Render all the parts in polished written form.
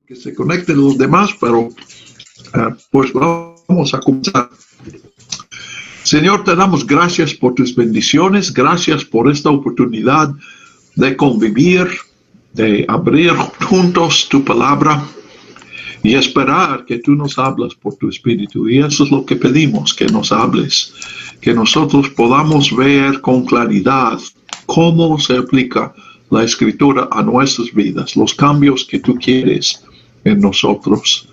Que se conecten los demás, pero pues vamos a comenzar. Señor, te damos gracias por tus bendiciones, gracias por esta oportunidad de convivir, de abrir juntos tu palabra y esperar que tú nos hablas por tu espíritu. Y eso es lo que pedimos, que nos hables, que nosotros podamos ver con claridad cómo se aplica la escritura a nuestras vidas, los cambios que tú quieres en nosotros.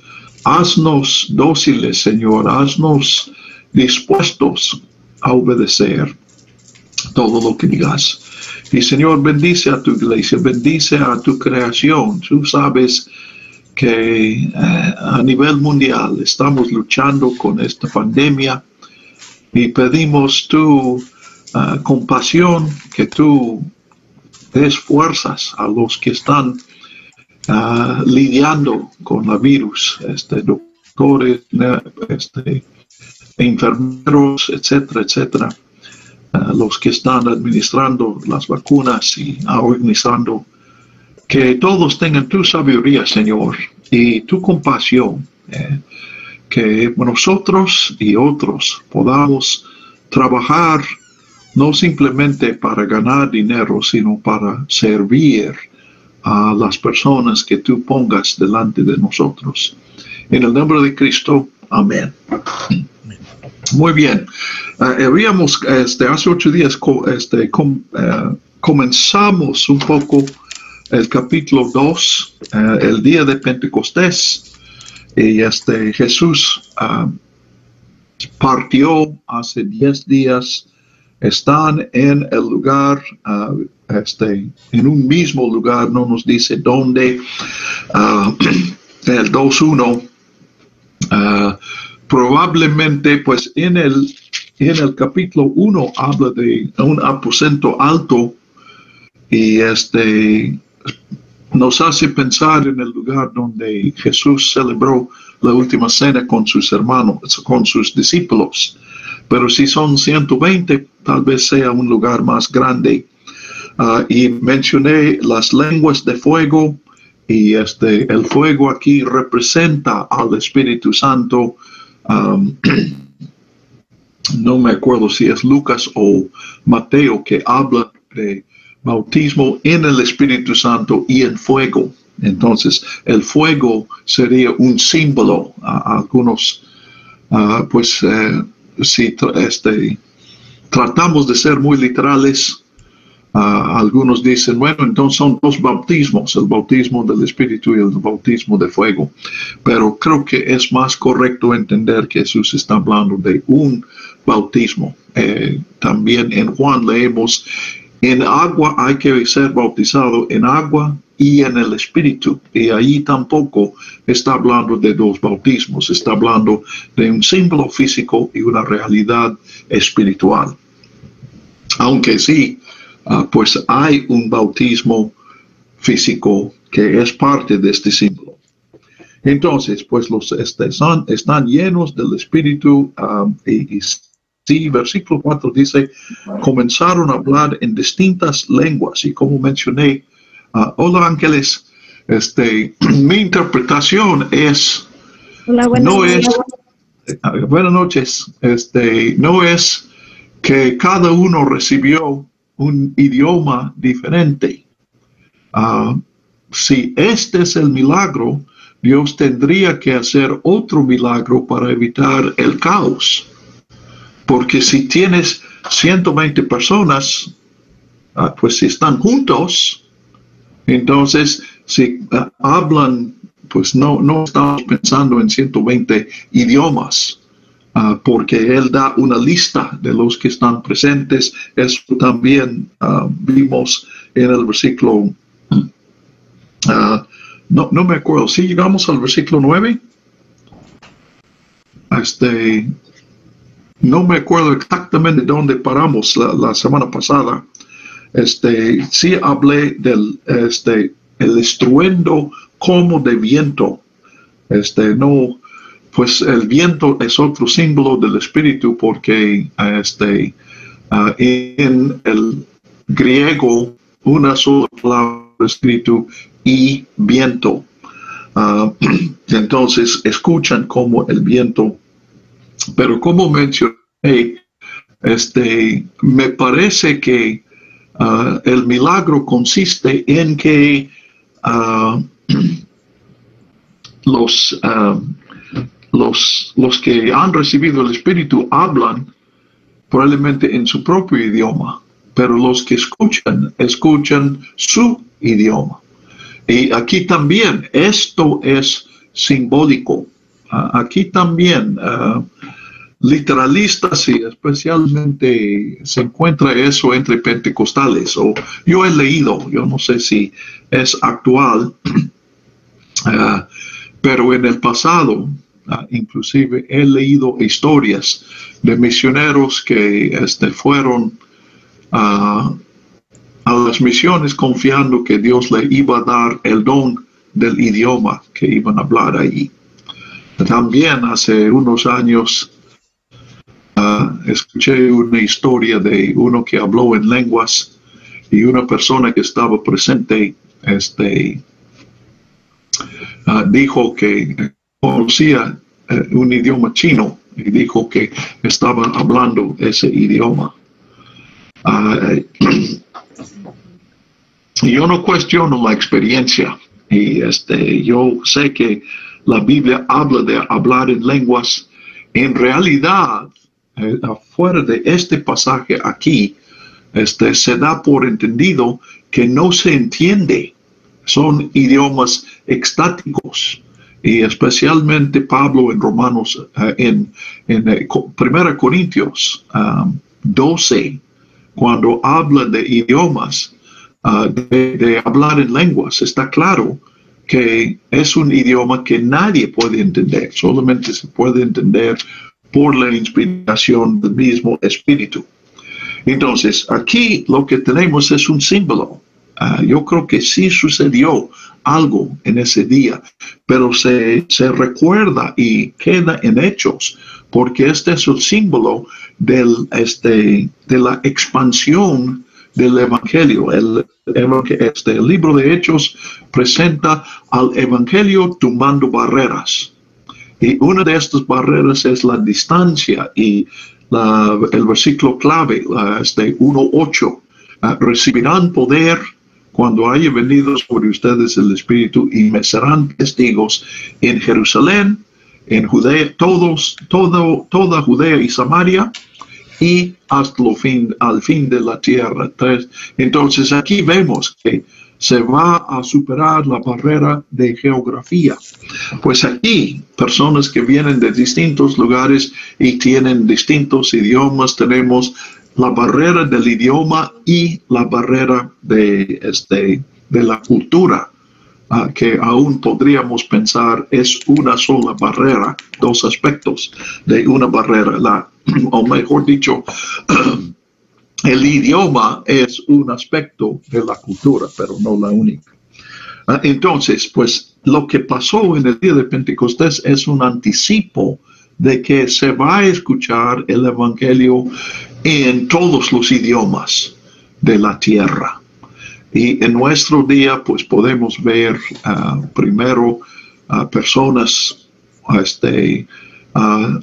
Haznos dóciles, Señor, haznos dispuestos a obedecer todo lo que digas. Y Señor, bendice a tu iglesia, bendice a tu creación. Tú sabes que a nivel mundial estamos luchando con esta pandemia y pedimos tu compasión, que tú des fuerzas a los que están lidiando con la virus, doctores, enfermeros, etcétera, etcétera, los que están administrando las vacunas y organizando, que todos tengan tu sabiduría, Señor, y tu compasión, que nosotros y otros podamos trabajar no simplemente para ganar dinero, sino para servir a las personas que tú pongas delante de nosotros. En el nombre de Cristo, amén. Muy bien. Habíamos, hace 8 días, comenzamos un poco el capítulo 2, el día de Pentecostés, y Jesús partió hace 10 días. Están en el lugar, en un mismo lugar, no nos dice dónde. El 2:1, probablemente, pues en el capítulo 1 habla de un aposento alto y nos hace pensar en el lugar donde Jesús celebró la última cena con sus hermanos, con sus discípulos. Pero si son 120, tal vez sea un lugar más grande. Y mencioné las lenguas de fuego, y el fuego aquí representa al Espíritu Santo. No me acuerdo si es Lucas o Mateo que habla de bautismo en el Espíritu Santo y en fuego. Entonces, el fuego sería un símbolo. Algunos, si tratamos de ser muy literales, algunos dicen, bueno, entonces son 2 bautismos, el bautismo del Espíritu y el bautismo de fuego. Pero creo que es más correcto entender que Jesús está hablando de un bautismo. También en Juan leemos, en agua hay que ser bautizado, en agua y en el Espíritu. Y ahí tampoco está hablando de 2 bautismos, está hablando de un símbolo físico y una realidad espiritual. Aunque sí, pues hay un bautismo físico que es parte de este símbolo. Entonces, pues los están llenos del Espíritu, y sí, versículo 4 dice, comenzaron a hablar en distintas lenguas, y como mencioné, hola ángeles, mi interpretación es, buenas noches, no es que cada uno recibió un idioma diferente. Si este es el milagro, Dios tendría que hacer otro milagro para evitar el caos. Porque si tienes 120 personas, pues si están juntos, entonces si hablan, pues no estamos pensando en 120 idiomas. Porque Él da una lista de los que están presentes. Eso también vimos en el versículo, no me acuerdo, si llegamos al versículo 9. No me acuerdo exactamente dónde paramos la semana pasada. Sí hablé del el estruendo como de viento No, pues el viento es otro símbolo del espíritu porque en el griego una sola palabra espíritu y viento. Entonces escuchan como el viento, pero como mencioné, me parece que el milagro consiste en que los que han recibido el Espíritu hablan probablemente en su propio idioma, pero los que escuchan su idioma. Y aquí también esto es simbólico. Aquí también literalistas y especialmente se encuentra eso entre pentecostales. O yo he leído, yo no sé si es actual, pero en el pasado, inclusive he leído historias de misioneros que fueron a las misiones confiando que Dios le iba a dar el don del idioma que iban a hablar allí. También hace unos años escuché una historia de uno que habló en lenguas y una persona que estaba presente dijo que conocía un idioma chino y dijo que estaban hablando ese idioma. Yo no cuestiono la experiencia y yo sé que la Biblia habla de hablar en lenguas. En realidad, afuera de este pasaje aquí, se da por entendido que no se entiende. Son idiomas extáticos. Y especialmente Pablo en Romanos, en 1 Corintios 12, cuando habla de idiomas, de hablar en lenguas, está claro que es un idioma que nadie puede entender, solamente se puede entender por la inspiración del mismo Espíritu. Entonces, aquí lo que tenemos es un símbolo. Yo creo que sí sucedió algo en ese día, pero se recuerda y queda en hechos, porque este es el símbolo de la expansión del Evangelio. El libro de Hechos presenta al Evangelio tumbando barreras. Y una de estas barreras es la distancia y el versículo clave, 1:8. Recibirán poder cuando haya venido sobre ustedes el Espíritu y me serán testigos en Jerusalén, en Judea, toda Judea y Samaria y hasta al fin de la tierra. Entonces aquí vemos que se va a superar la barrera de geografía. Pues aquí, personas que vienen de distintos lugares y tienen distintos idiomas, tenemos la barrera del idioma y la barrera de la cultura, que aún podríamos pensar es una sola barrera, dos aspectos de una barrera, o mejor dicho, el idioma es un aspecto de la cultura, pero no la única. Entonces, pues lo que pasó en el día de Pentecostés es un anticipo de que se va a escuchar el Evangelio en todos los idiomas de la tierra. Y en nuestro día, pues podemos ver primero personas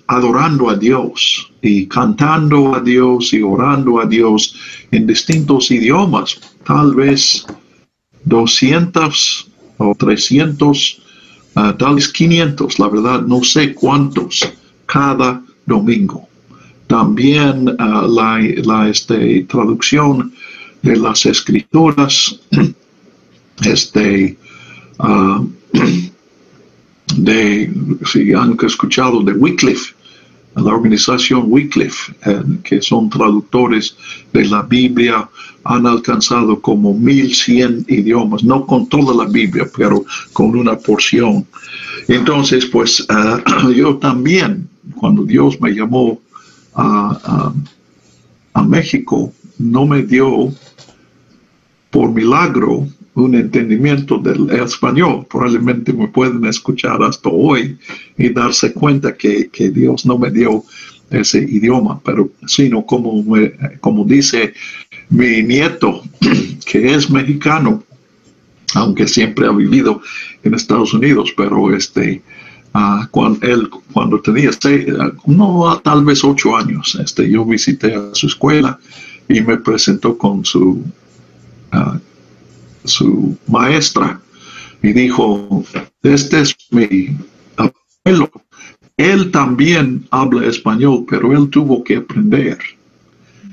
adorando a Dios y cantando a Dios y orando a Dios en distintos idiomas, tal vez 200 o 300, tal vez 500, la verdad no sé cuántos cada domingo. También la traducción de las escrituras, si han escuchado de Wycliffe, la organización Wycliffe, que son traductores de la Biblia, han alcanzado como 1100 idiomas, no con toda la Biblia, pero con una porción. Entonces, pues yo también, cuando Dios me llamó a México, no me dio por milagro un entendimiento del español. Probablemente me pueden escuchar hasta hoy y darse cuenta que Dios no me dio ese idioma, pero sino como dice mi nieto, que es mexicano, aunque siempre ha vivido en Estados Unidos, pero cuando tenía tal vez 8 años, yo visité a su escuela y me presentó con su maestra y dijo: este es mi abuelo, él también habla español, pero él tuvo que aprender.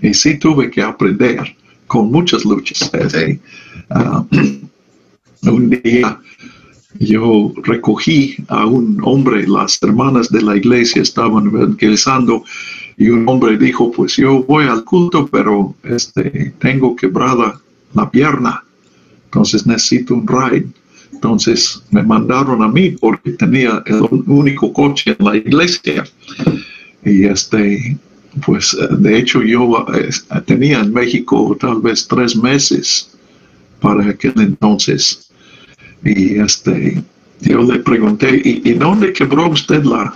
Y sí tuve que aprender con muchas luchas. Un día yo recogí a un hombre, las hermanas de la iglesia estaban evangelizando, y un hombre dijo: pues yo voy al culto, pero tengo quebrada la pierna, entonces necesito un ride. Entonces me mandaron a mí porque tenía el único coche en la iglesia. Y pues de hecho yo tenía en México tal vez 3 meses para aquel entonces. Y yo le pregunté: ¿y dónde quebró usted la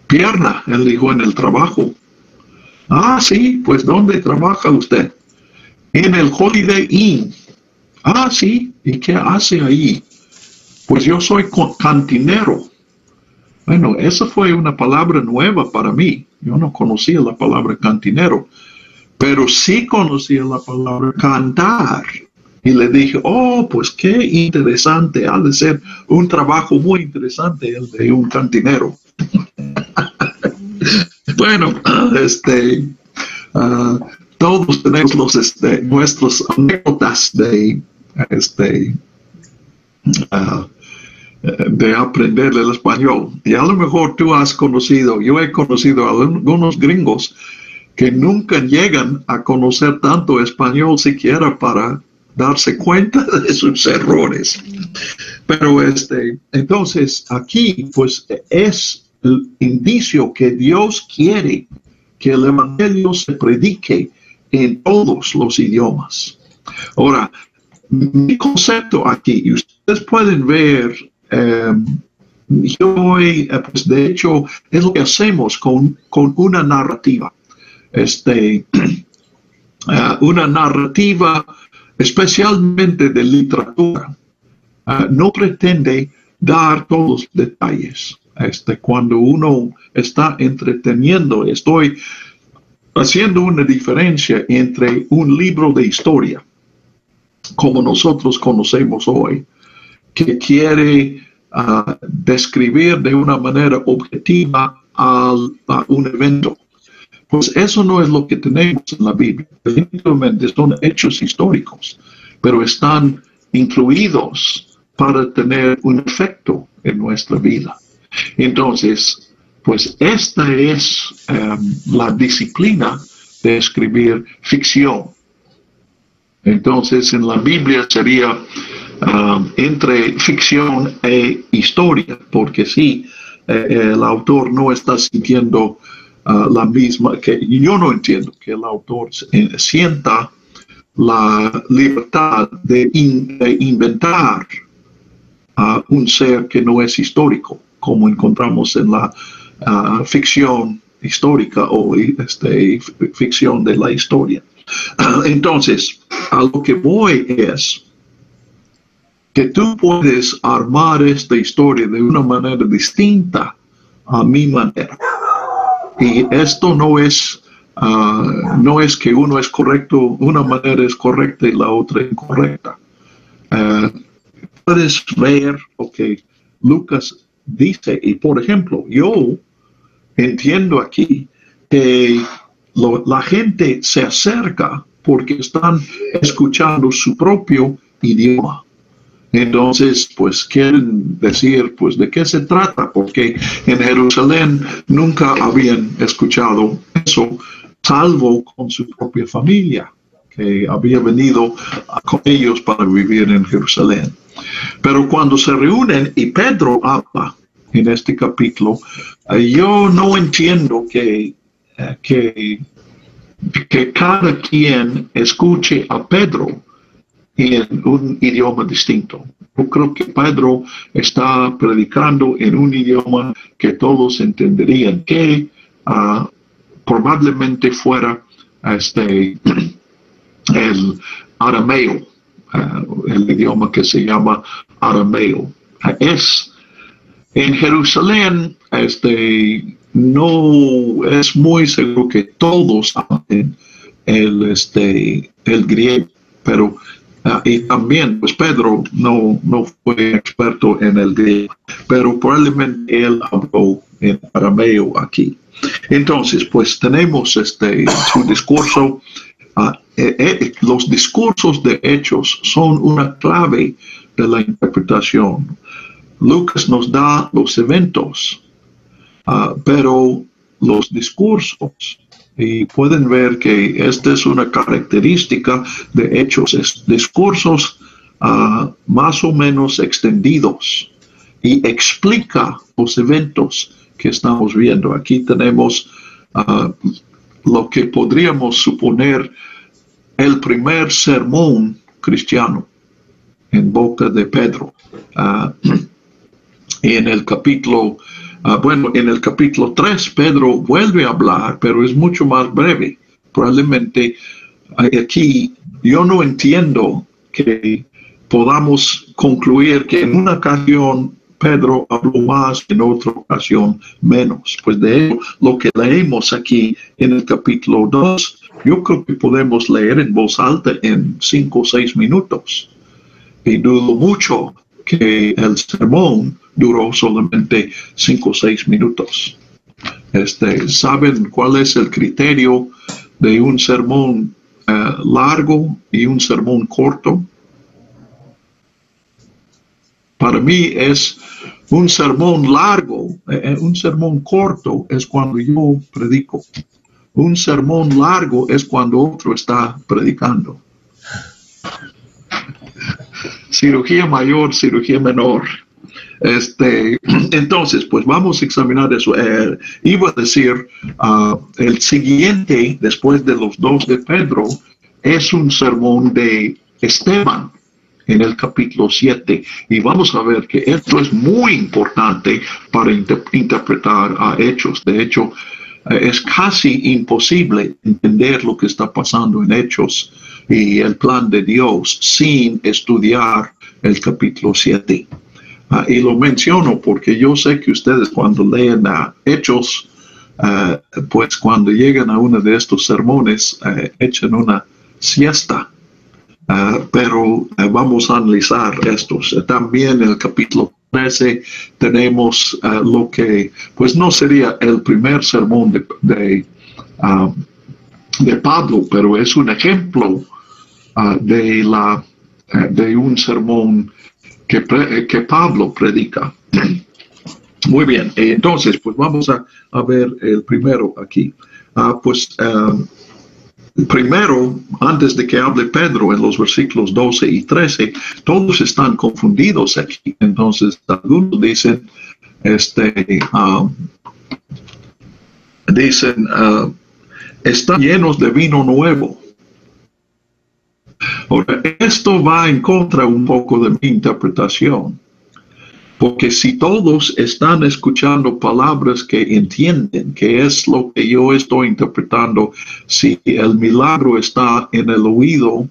pierna? Él dijo: en el trabajo. Ah, sí, pues ¿dónde trabaja usted? En el Holiday Inn. Ah, sí, ¿y qué hace ahí? Pues yo soy cantinero. Bueno, esa fue una palabra nueva para mí. Yo no conocía la palabra cantinero, pero sí conocía la palabra cantar. Y le dije: oh, pues qué interesante, ha de ser un trabajo muy interesante el de un cantinero. Bueno, todos tenemos nuestras anécdotas de aprender el español. Y a lo mejor tú has conocido, yo he conocido a algunos gringos que nunca llegan a conocer tanto español siquiera para darse cuenta de sus errores. Pero entonces aquí pues es el indicio que Dios quiere que el evangelio se predique en todos los idiomas. Ahora, mi concepto aquí, y ustedes pueden ver, pues de hecho es lo que hacemos con una narrativa. Una narrativa especialmente de literatura, no pretende dar todos los detalles. Cuando uno está entreteniendo, estoy haciendo una diferencia entre un libro de historia, como nosotros conocemos hoy, que quiere describir de una manera objetiva a un evento. Pues eso no es lo que tenemos en la Biblia. Evidentemente son hechos históricos, pero están incluidos para tener un efecto en nuestra vida. Entonces, pues esta es la disciplina de escribir ficción. Entonces, en la Biblia sería entre ficción e historia, porque sí, el autor no está sintiendo la misma, que yo no entiendo que el autor sienta la libertad de inventar un ser que no es histórico, como encontramos en la ficción histórica o ficción de la historia. Entonces, a lo que voy es que tú puedes armar esta historia de una manera distinta a mi manera. Y esto no es que uno es correcto, una manera es correcta y la otra incorrecta. Puedes ver lo que Lucas dice, y por ejemplo, yo entiendo aquí que la gente se acerca porque están escuchando su propio idioma. Entonces, pues quieren decir, pues, ¿de qué se trata? Porque en Jerusalén nunca habían escuchado eso, salvo con su propia familia, que había venido con ellos para vivir en Jerusalén. Pero cuando se reúnen y Pedro habla en este capítulo, yo no entiendo que cada quien escuche a Pedro en un idioma distinto. Yo creo que Pedro está predicando en un idioma que todos entenderían, que probablemente fuera el arameo, el idioma que se llama arameo. En Jerusalén, no es muy seguro que todos hablen el griego, pero y también, pues Pedro no fue experto en el griego, pero probablemente él habló en arameo aquí. Entonces, pues tenemos su discurso. Los discursos de Hechos son una clave de la interpretación. Lucas nos da los eventos, pero los discursos, y pueden ver que esta es una característica de Hechos, es discursos más o menos extendidos y explica los eventos que estamos viendo. Aquí tenemos lo que podríamos suponer el primer sermón cristiano en boca de Pedro. En el capítulo, en el capítulo 3, Pedro vuelve a hablar, pero es mucho más breve. Probablemente aquí yo no entiendo que podamos concluir que en una ocasión Pedro habló más, en otra ocasión menos. Pues de hecho, lo que leemos aquí en el capítulo 2, yo creo que podemos leer en voz alta en 5 o 6 minutos. Y dudo mucho que el sermón duró solamente 5 o 6 minutos. ¿Saben cuál es el criterio de un sermón largo y un sermón corto? Para mí es un sermón largo, un sermón corto es cuando yo predico. Un sermón largo es cuando otro está predicando. Cirugía mayor, cirugía menor. Entonces, pues vamos a examinar eso. Iba a decir, el siguiente, después de los 2 de Pedro, es un sermón de Esteban en el capítulo 7. Y vamos a ver que esto es muy importante para interpretar a Hechos. De hecho, es casi imposible entender lo que está pasando en Hechos y el plan de Dios sin estudiar el capítulo 7. Y lo menciono porque yo sé que ustedes cuando leen Hechos, pues cuando llegan a uno de estos sermones, echan una siesta. Pero vamos a analizar estos. También en el capítulo 13 tenemos lo que pues no sería el primer sermón de Pablo, pero es un ejemplo de un sermón que Pablo predica. Muy bien, entonces pues vamos a ver el primero aquí. Primero, antes de que hable Pedro en los versículos 12 y 13, todos están confundidos aquí. Entonces, algunos dicen, están llenos de vino nuevo. Ahora, esto va en contra un poco de mi interpretación. Porque si todos están escuchando palabras que entienden, que es lo que yo estoy interpretando, si el milagro está en el oído,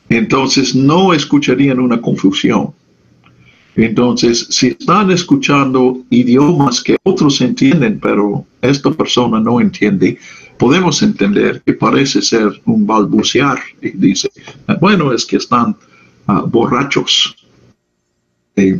entonces no escucharían una confusión. Entonces, si están escuchando idiomas que otros entienden, pero esta persona no entiende, podemos entender que parece ser un balbucear. Y dice, bueno, es que están borrachos. Y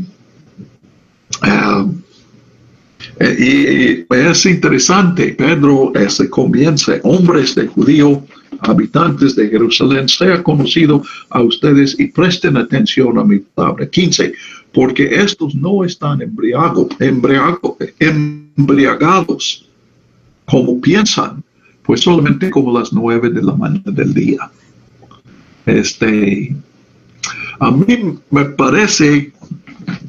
es interesante, Pedro comienza, hombres de judío, habitantes de Jerusalén, sea conocido a ustedes y presten atención a mi palabra. 15, porque estos no están embriagados como piensan, pues solamente como las 9 de la mañana del día. A mí me parece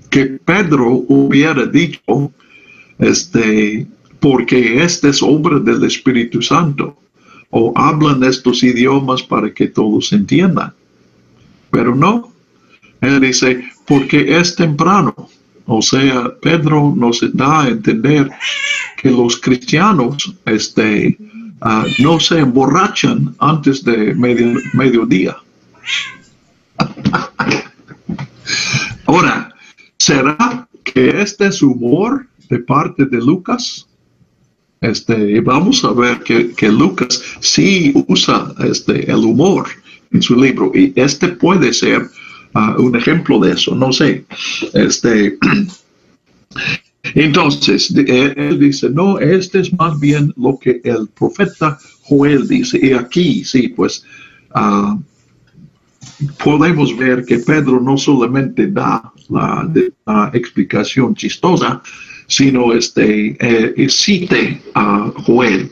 que Pedro hubiera dicho, porque este es obra del Espíritu Santo, o hablan estos idiomas para que todos entiendan. Pero no, él dice, porque es temprano. O sea, Pedro nos da a entender que los cristianos no se emborrachan antes de mediodía. Ahora, ¿será que este es humor de parte de Lucas? Vamos a ver que Lucas sí usa el humor en su libro, y puede ser un ejemplo de eso, no sé. Entonces, él dice, no, es más bien lo que el profeta Joel dice. Y aquí, sí, pues, podemos ver que Pedro no solamente da la explicación chistosa, sino cite a Joel,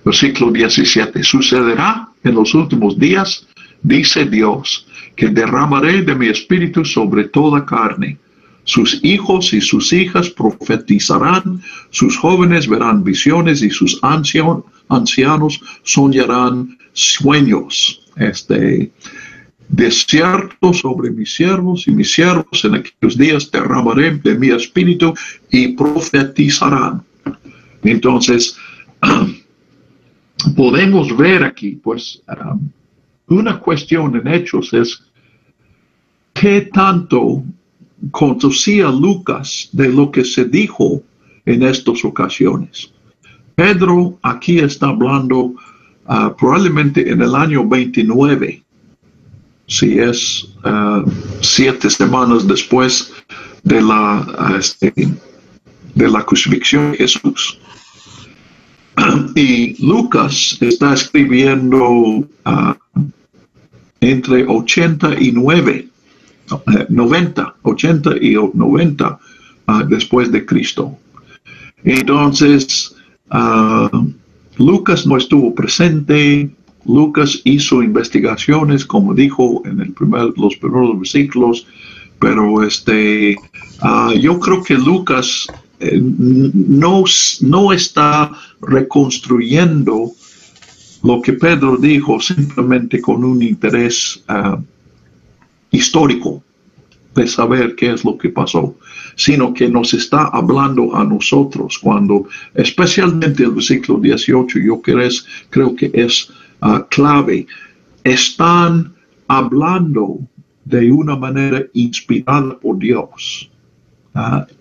versículo 17. Sucederá en los últimos días, dice Dios, que derramaré de mi espíritu sobre toda carne. Sus hijos y sus hijas profetizarán, sus jóvenes verán visiones y sus ancianos soñarán sueños. De cierto sobre mis siervos y mis siervos en aquellos días derramaré de mi espíritu y profetizarán. Entonces, podemos ver aquí, pues, una cuestión en Hechos es qué tanto conocía Lucas de lo que se dijo en estas ocasiones. Pedro aquí está hablando probablemente en el año 29, si es 7 semanas después de la crucifixión de Jesús. Y Lucas está escribiendo entre 80 y 90 después de Cristo. Entonces, Lucas no estuvo presente. Lucas hizo investigaciones, como dijo en los primeros versículos, pero yo creo que Lucas no está reconstruyendo lo que Pedro dijo simplemente con un interés histórico de saber qué es lo que pasó, sino que nos está hablando a nosotros cuando, especialmente el versículo 18, yo creo que es clave. Están hablando de una manera inspirada por Dios,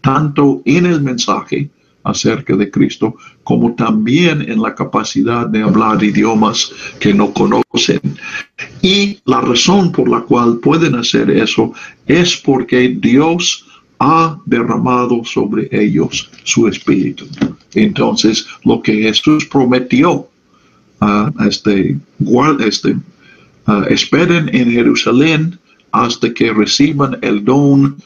tanto en el mensaje acerca de Cristo, como también en la capacidad de hablar idiomas que no conocen. Y la razón por la cual pueden hacer eso es porque Dios ha derramado sobre ellos su espíritu. Entonces, lo que Jesús prometió, esperen en Jerusalén hasta que reciban el don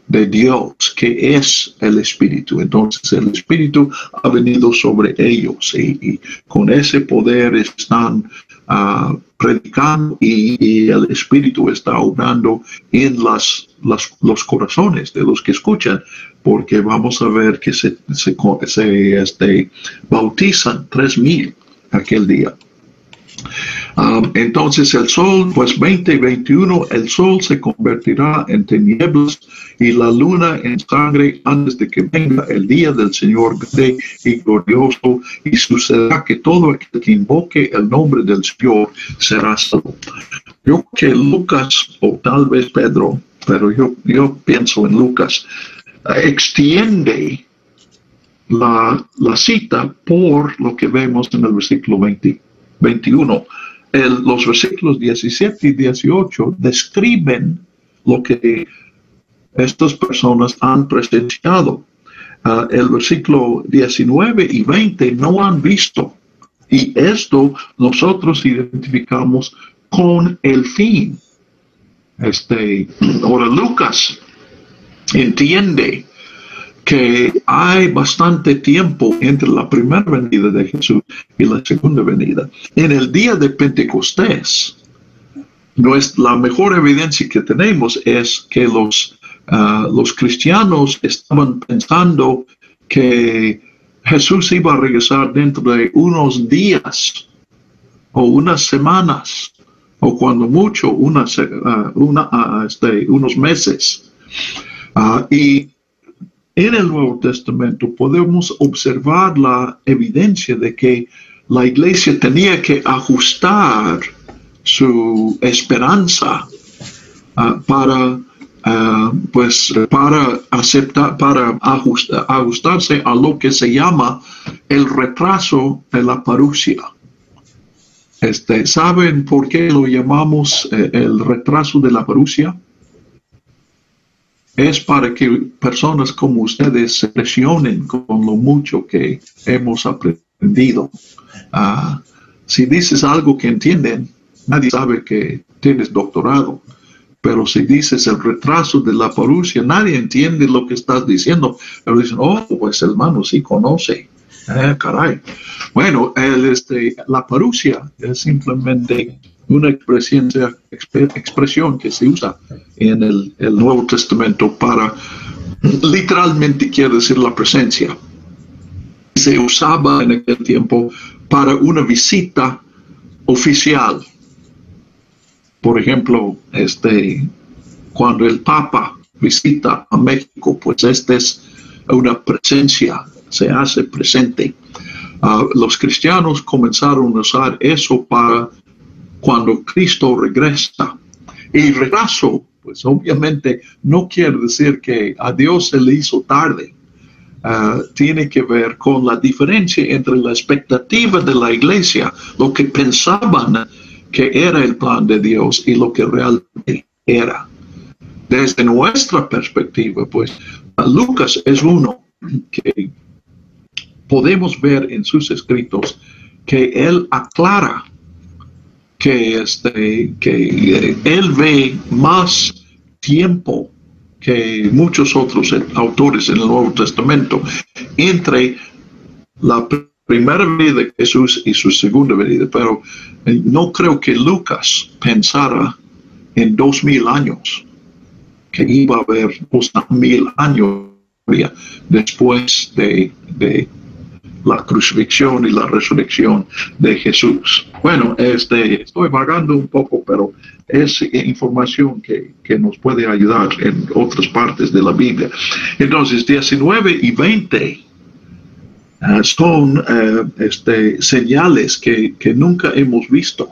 de Dios, que es el Espíritu. Entonces el Espíritu ha venido sobre ellos y con ese poder están predicando y el Espíritu está obrando en los corazones de los que escuchan, porque vamos a ver que se bautizan 3,000 aquel día. Entonces el sol, pues 20 y 21, el sol se convertirá en tinieblas y la luna en sangre antes de que venga el día del Señor grande y glorioso, y sucederá que todo aquel que invoque el nombre del Señor será salvo. Yo creo que Lucas, o tal vez Pedro, pero yo pienso en Lucas, extiende la cita por lo que vemos en el versículo 21. Los versículos 17 y 18 describen lo que estas personas han presenciado. El versículo 19 y 20 no han visto. Y esto nosotros identificamos con el fin. Ahora Lucas entiende que hay bastante tiempo entre la primera venida de Jesús y la segunda venida. En el día de Pentecostés, la mejor evidencia que tenemos es que los cristianos estaban pensando que Jesús iba a regresar dentro de unos días o unas semanas o cuando mucho unos meses. Y en el Nuevo Testamento podemos observar la evidencia de que la iglesia tenía que ajustar su esperanza para ajustarse a lo que se llama el retraso de la parusia. ¿Saben por qué lo llamamos el retraso de la parusia? Es para que personas como ustedes se presionen con lo mucho que hemos aprendido. Si dices algo que entienden, nadie sabe que tienes doctorado. Pero si dices el retraso de la parusia, nadie entiende lo que estás diciendo. Pero dicen, oh, pues el hermano sí conoce. Caray. Bueno, la parusia es simplemente una expresión que se usa en el Nuevo Testamento para, literalmente quiere decir la presencia. Se usaba en aquel tiempo para una visita oficial. Por ejemplo, cuando el Papa visita a México, pues es una presencia, se hace presente. Los cristianos comenzaron a usar eso para cuando Cristo regresa. Y retraso, pues obviamente no quiere decir que a Dios se le hizo tarde. Tiene que ver con la diferencia entre la expectativa de la iglesia, lo que pensaban que era el plan de Dios y lo que realmente era. Desde nuestra perspectiva, pues, Lucas es uno que podemos ver en sus escritos que él aclara que él ve más tiempo que muchos otros autores en el Nuevo Testamento entre la primera venida de Jesús y su segunda venida, pero no creo que Lucas pensara en 2000 años, que iba a haber 2000 años después de la crucifixión y la resurrección de Jesús. Bueno, estoy vagando un poco, pero es información que nos puede ayudar en otras partes de la Biblia. Entonces, 19 y 20 son señales que nunca hemos visto.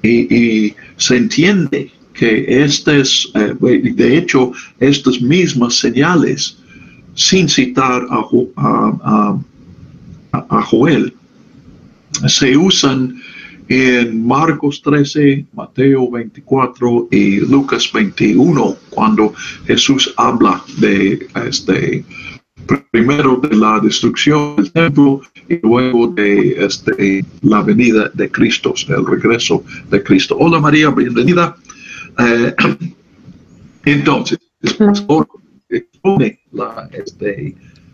Y se entiende que de hecho, estas mismas señales, sin citar a Joel, se usan en Marcos 13, Mateo 24 y Lucas 21, cuando Jesús habla de primero de la destrucción del templo y luego de la venida de Cristo, el regreso de Cristo. Hola María, bienvenida. Entonces, expone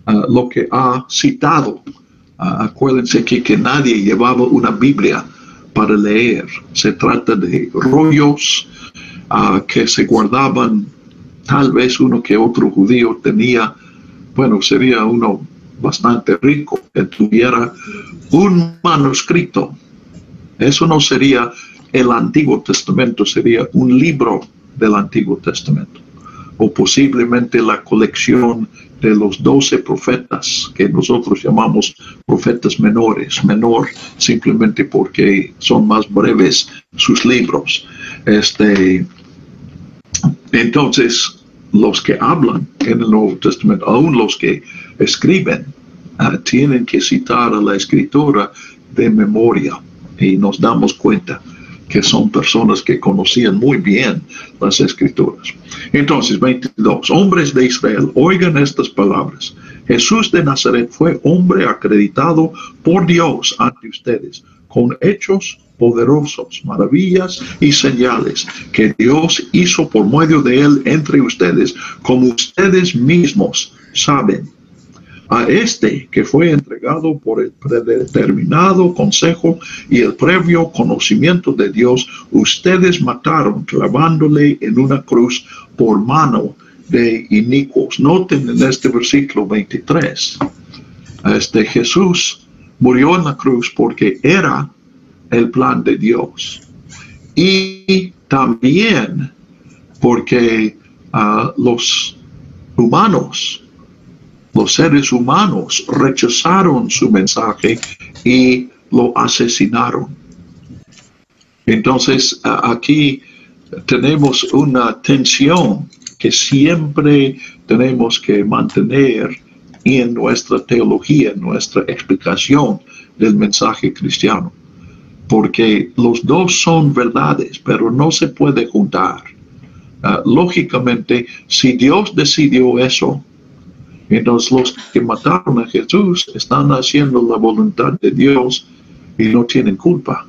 lo que ha citado. Acuérdense que nadie llevaba una Biblia para leer. Se trata de rollos que se guardaban. Tal vez uno que otro judío tenía. Bueno, sería uno bastante rico que tuviera un manuscrito. Eso no sería el Antiguo Testamento, sería un libro del Antiguo Testamento. O posiblemente la colección de los 12 profetas, que nosotros llamamos profetas menores. Menor simplemente porque son más breves sus libros. Entonces, los que hablan en el Nuevo Testamento, aún los que escriben, tienen que citar a la escritura de memoria. Y nos damos cuenta que son personas que conocían muy bien las escrituras. Entonces, 22. Hombres de Israel, oigan estas palabras. Jesús de Nazaret fue hombre acreditado por Dios ante ustedes, con hechos poderosos, maravillas y señales que Dios hizo por medio de él entre ustedes, como ustedes mismos saben. A que fue entregado por el predeterminado consejo y el previo conocimiento de Dios, ustedes mataron clavándole en una cruz por mano de inicuos. Noten en este versículo 23, Jesús murió en la cruz porque era el plan de Dios. y también porque los humanos, los seres humanos rechazaron su mensaje y lo asesinaron. Entonces, aquí tenemos una tensión que siempre tenemos que mantener en nuestra teología, en nuestra explicación del mensaje cristiano. Porque los dos son verdades, pero no se puede juntar. Lógicamente, si Dios decidió eso, entonces los que mataron a Jesús están haciendo la voluntad de Dios y no tienen culpa.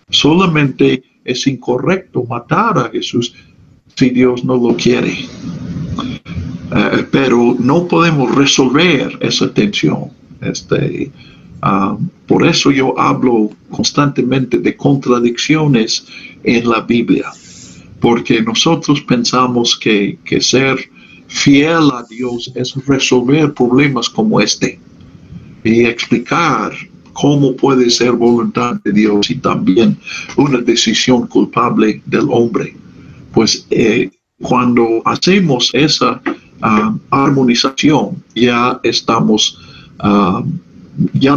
Solamente es incorrecto matar a Jesús si Dios no lo quiere. Pero no podemos resolver esa tensión. Por eso yo hablo constantemente de contradicciones en la Biblia. Porque nosotros pensamos que ser fiel a Dios es resolver problemas como este y explicar cómo puede ser voluntad de Dios y también una decisión culpable del hombre. Pues cuando hacemos esa armonización, ya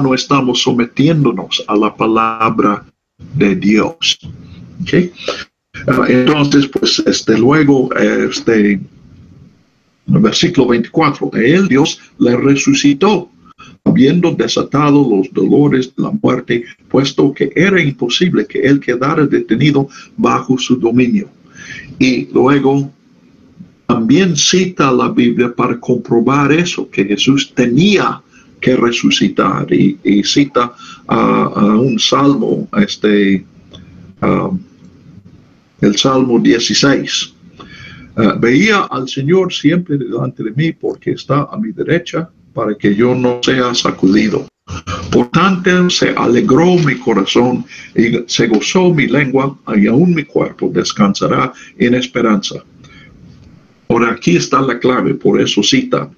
no estamos sometiéndonos a la palabra de Dios. ¿Okay? Entonces, pues luego, versículo 24, él, Dios, le resucitó, habiendo desatado los dolores de la muerte, puesto que era imposible que él quedara detenido bajo su dominio. Y luego también cita la Biblia para comprobar eso, que Jesús tenía que resucitar, y cita un salmo, el Salmo 16. Veía al Señor siempre delante de mí, porque está a mi derecha, para que yo no sea sacudido. Por tanto, se alegró mi corazón y se gozó mi lengua, y aún mi cuerpo descansará en esperanza. Por aquí está la clave, por eso cita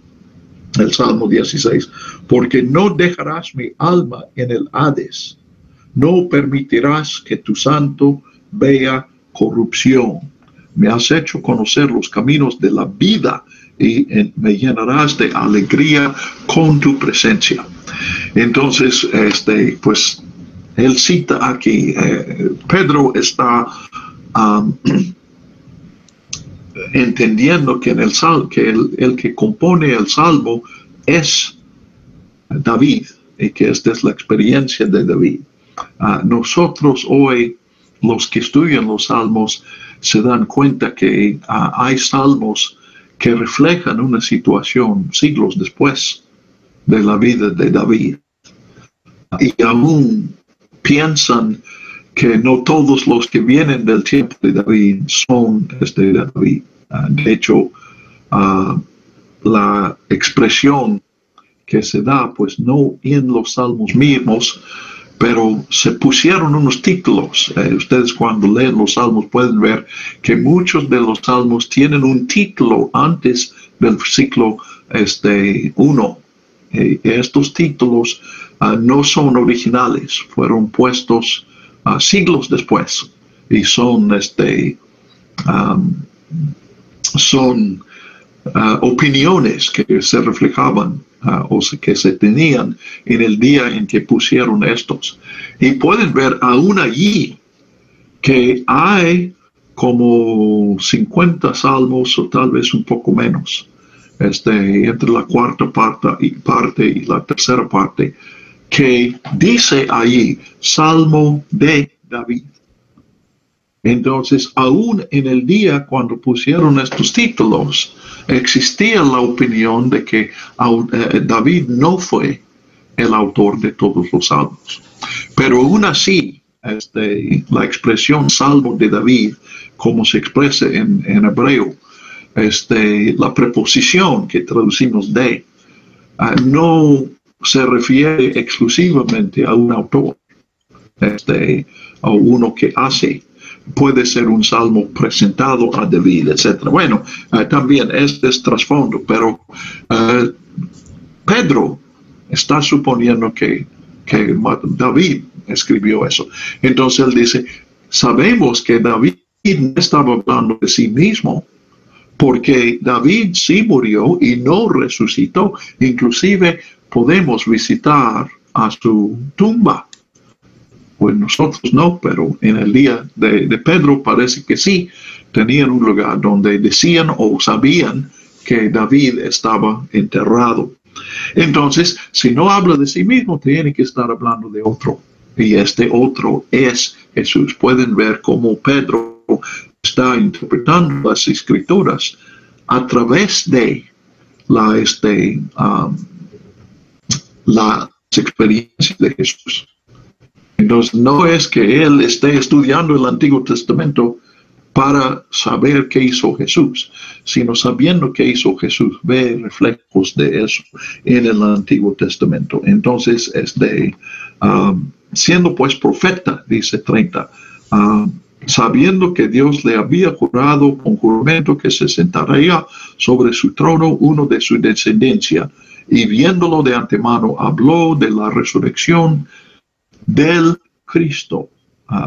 el Salmo 16. Porque no dejarás mi alma en el Hades, no permitirás que tu santo vea corrupción. Me has hecho conocer los caminos de la vida, y me llenarás de alegría con tu presencia. Entonces, pues, él cita aquí, Pedro está entendiendo que en el salmo, que el que compone el salmo es David, y que esta es la experiencia de David. Nosotros hoy, los que estudian los salmos, se dan cuenta que hay salmos que reflejan una situación siglos después de la vida de David. Y aún piensan que no todos los que vienen del tiempo de David son de David. De hecho, la expresión que se da, pues no en los salmos mismos, pero se pusieron unos títulos. Ustedes cuando leen los salmos pueden ver que muchos de los salmos tienen un título antes del versículo 1. Estos títulos no son originales, fueron puestos siglos después, y son opiniones que se reflejaban o que se tenían en el día en que pusieron estos. Y pueden ver aún allí que hay como 50 salmos, o tal vez un poco menos, entre la cuarta parte y la tercera parte, que dice allí Salmo de David. Entonces, aún en el día cuando pusieron estos títulos, existía la opinión de que David no fue el autor de todos los salmos. Pero aún así, la expresión Salmo de David, como se expresa en hebreo, la preposición que traducimos de, no se refiere exclusivamente a un autor, a uno que hace. Puede ser un salmo presentado a David, etc. Bueno, también este es trasfondo, pero Pedro está suponiendo que David escribió eso. Entonces él dice, sabemos que David no estaba hablando de sí mismo, porque David sí murió y no resucitó. Inclusive podemos visitar a su tumba. Pues nosotros no, pero en el día de Pedro parece que sí, tenían un lugar donde decían o sabían que David estaba enterrado. Entonces, si no habla de sí mismo, tiene que estar hablando de otro. Y este otro es Jesús. Pueden ver cómo Pedro está interpretando las escrituras a través de las experiencias de Jesús. Entonces, no es que él esté estudiando el Antiguo Testamento para saber qué hizo Jesús, sino sabiendo qué hizo Jesús, ve reflejos de eso en el Antiguo Testamento. Entonces, siendo pues profeta, dice 30, sabiendo que Dios le había jurado con juramento que se sentaría sobre su trono uno de su descendencia, y viéndolo de antemano, habló de la resurrección del Cristo.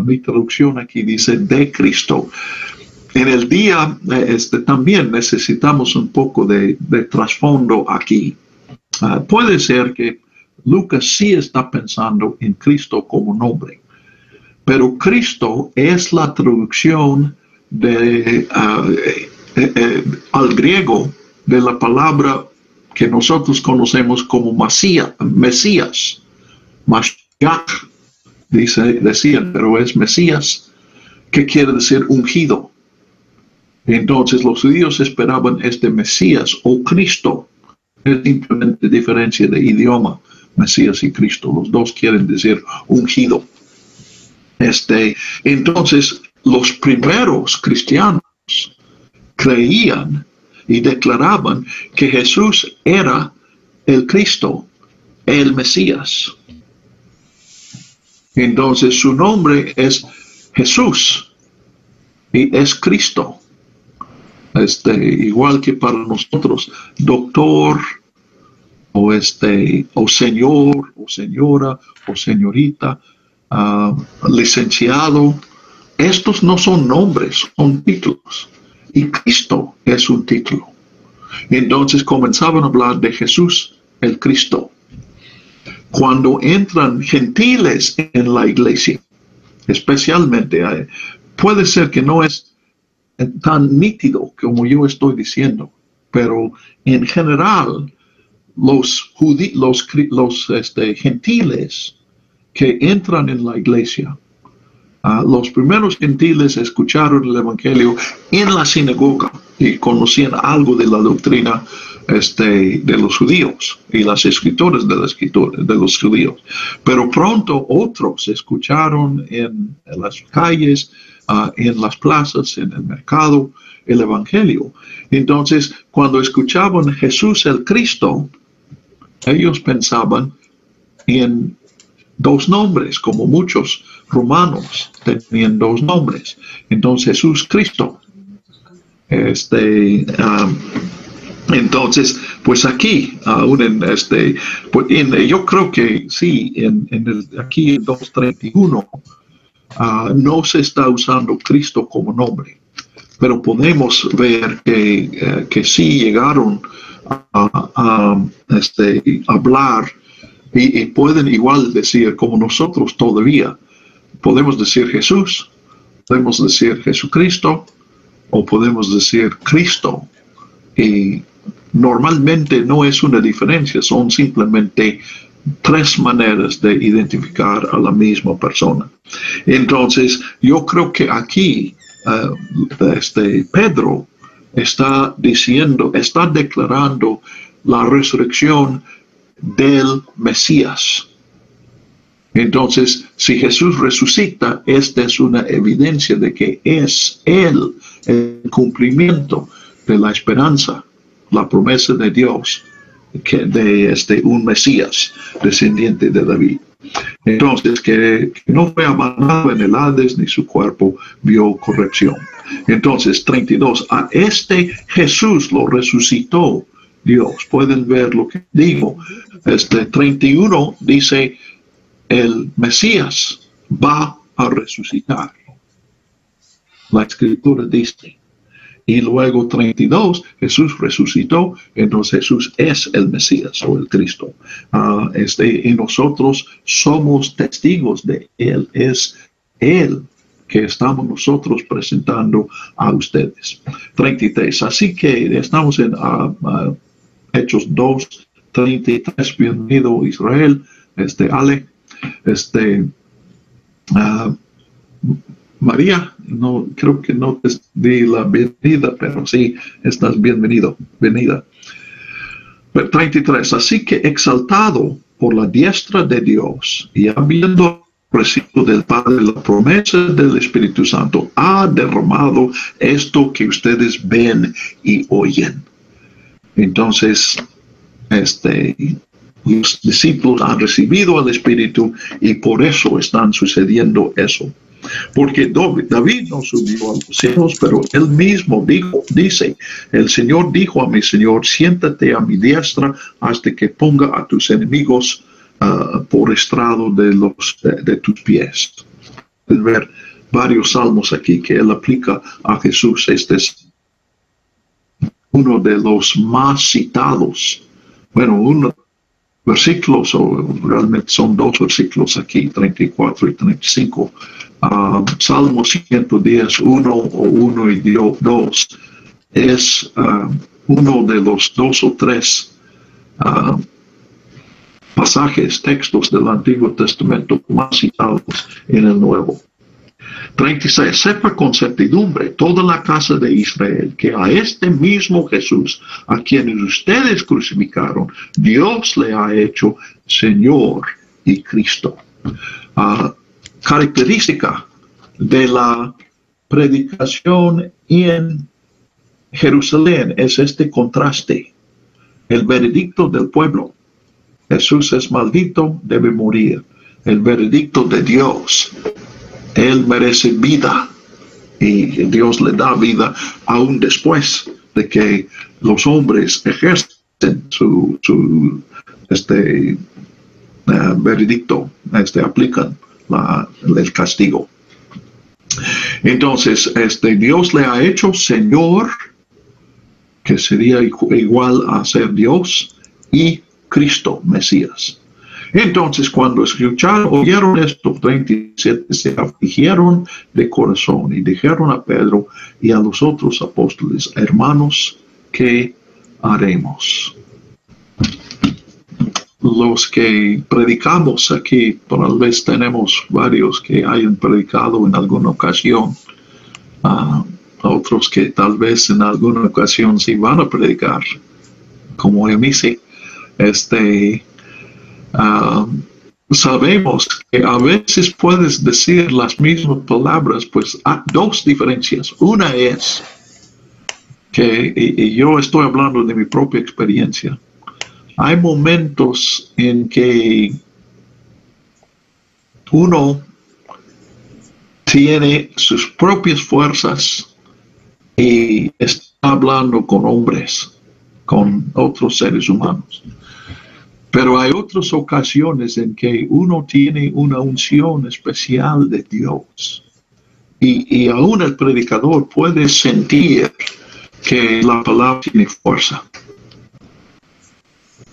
Mi traducción aquí dice de Cristo. En el día, también necesitamos un poco de trasfondo aquí. Puede ser que Lucas sí está pensando en Cristo como nombre, pero Cristo es la traducción al griego de la palabra que nosotros conocemos como Mesías. Mashiach, decían, pero es Mesías, que quiere decir ungido. Entonces los judíos esperaban este Mesías o Cristo. Es simplemente diferencia de idioma, Mesías y Cristo. Los dos quieren decir ungido. Entonces los primeros cristianos creían y declaraban que Jesús era el Cristo, el Mesías. Entonces su nombre es Jesús y es Cristo. Igual que para nosotros, doctor o señor o señora o señorita, licenciado, estos no son nombres, son títulos. Y Cristo es un título. Entonces comenzaban a hablar de Jesús, el Cristo. Cuando entran gentiles en la iglesia, especialmente, puede ser que no es tan nítido como yo estoy diciendo, pero en general los gentiles que entran en la iglesia, los primeros gentiles escucharon el evangelio en la sinagoga y conocían algo de la doctrina de los judíos y las escrituras de los judíos. Pero pronto otros escucharon en las calles, en las plazas, en el mercado, el evangelio. Entonces, cuando escuchaban Jesús el Cristo, ellos pensaban en dos nombres, como muchos romanos tenían dos nombres. Entonces Jesús Cristo. Entonces, pues aquí, yo creo que sí, aquí en 2:31, no se está usando Cristo como nombre, pero podemos ver que sí llegaron a hablar y pueden igual decir como nosotros todavía. Podemos decir Jesús, podemos decir Jesucristo o podemos decir Cristo. Y normalmente no es una diferencia, son simplemente tres maneras de identificar a la misma persona. Entonces, yo creo que aquí Pedro está declarando la resurrección del Mesías. Entonces, si Jesús resucita, esta es una evidencia de que es Él el cumplimiento de la esperanza, la promesa de Dios, de un Mesías descendiente de David. Entonces, que no fue abandonado en el Hades, ni su cuerpo vio corrección. Entonces, 32, a este Jesús lo resucitó Dios. Pueden ver lo que digo. 31 dice, el Mesías va a resucitar. La escritura dice. Y luego 32, Jesús resucitó, entonces Jesús es el Mesías o el Cristo. Y nosotros somos testigos de Él. Es Él que estamos nosotros presentando a ustedes. 33. Así que estamos en Hechos 2, 33. Bienvenido Israel, Ale, María, no creo que no te di la bienvenida, pero sí, estás bienvenido, venida. 33. Así que exaltado por la diestra de Dios y habiendo recibido del Padre la promesa del Espíritu Santo, ha derramado esto que ustedes ven y oyen. Entonces, los discípulos han recibido al Espíritu y por eso están sucediendo eso. Porque David no subió a los cielos, pero él mismo dice, el Señor dijo a mi Señor, siéntate a mi diestra hasta que ponga a tus enemigos por estrado de tus pies. Puedes ver varios salmos aquí que él aplica a Jesús. Este es uno de los más citados. Bueno, uno versículos, o realmente son dos versículos aquí, 34 y 35. Salmo 110, 1 o 1 y 2 es uno de los 2 o 3 pasajes, textos del Antiguo Testamento más citados en el Nuevo. 36. Sepa con certidumbre toda la casa de Israel que a este mismo Jesús, a quienes ustedes crucificaron, Dios le ha hecho Señor y Cristo. Característica de la predicación en Jerusalén es este contraste. El veredicto del pueblo. Jesús es maldito, debe morir. El veredicto de Dios. Él merece vida y Dios le da vida aún después de que los hombres ejercen su veredicto, aplican el castigo. Entonces, Dios le ha hecho Señor, que sería igual a ser Dios, y Cristo, Mesías. Entonces, cuando oyeron esto, 27, se afligieron de corazón y dijeron a Pedro y a los otros apóstoles, hermanos, ¿qué haremos? Los que predicamos aquí, tal vez tenemos varios que hayan predicado en alguna ocasión, otros que tal vez en alguna ocasión sí van a predicar, como Eunice, sabemos que a veces puedes decir las mismas palabras, pues hay dos diferencias. Una es que, y yo estoy hablando de mi propia experiencia, hay momentos en que uno tiene sus propias fuerzas y está hablando con hombres, con otros seres humanos. Pero hay otras ocasiones en que uno tiene una unción especial de Dios. Y aún el predicador puede sentir que la palabra tiene fuerza.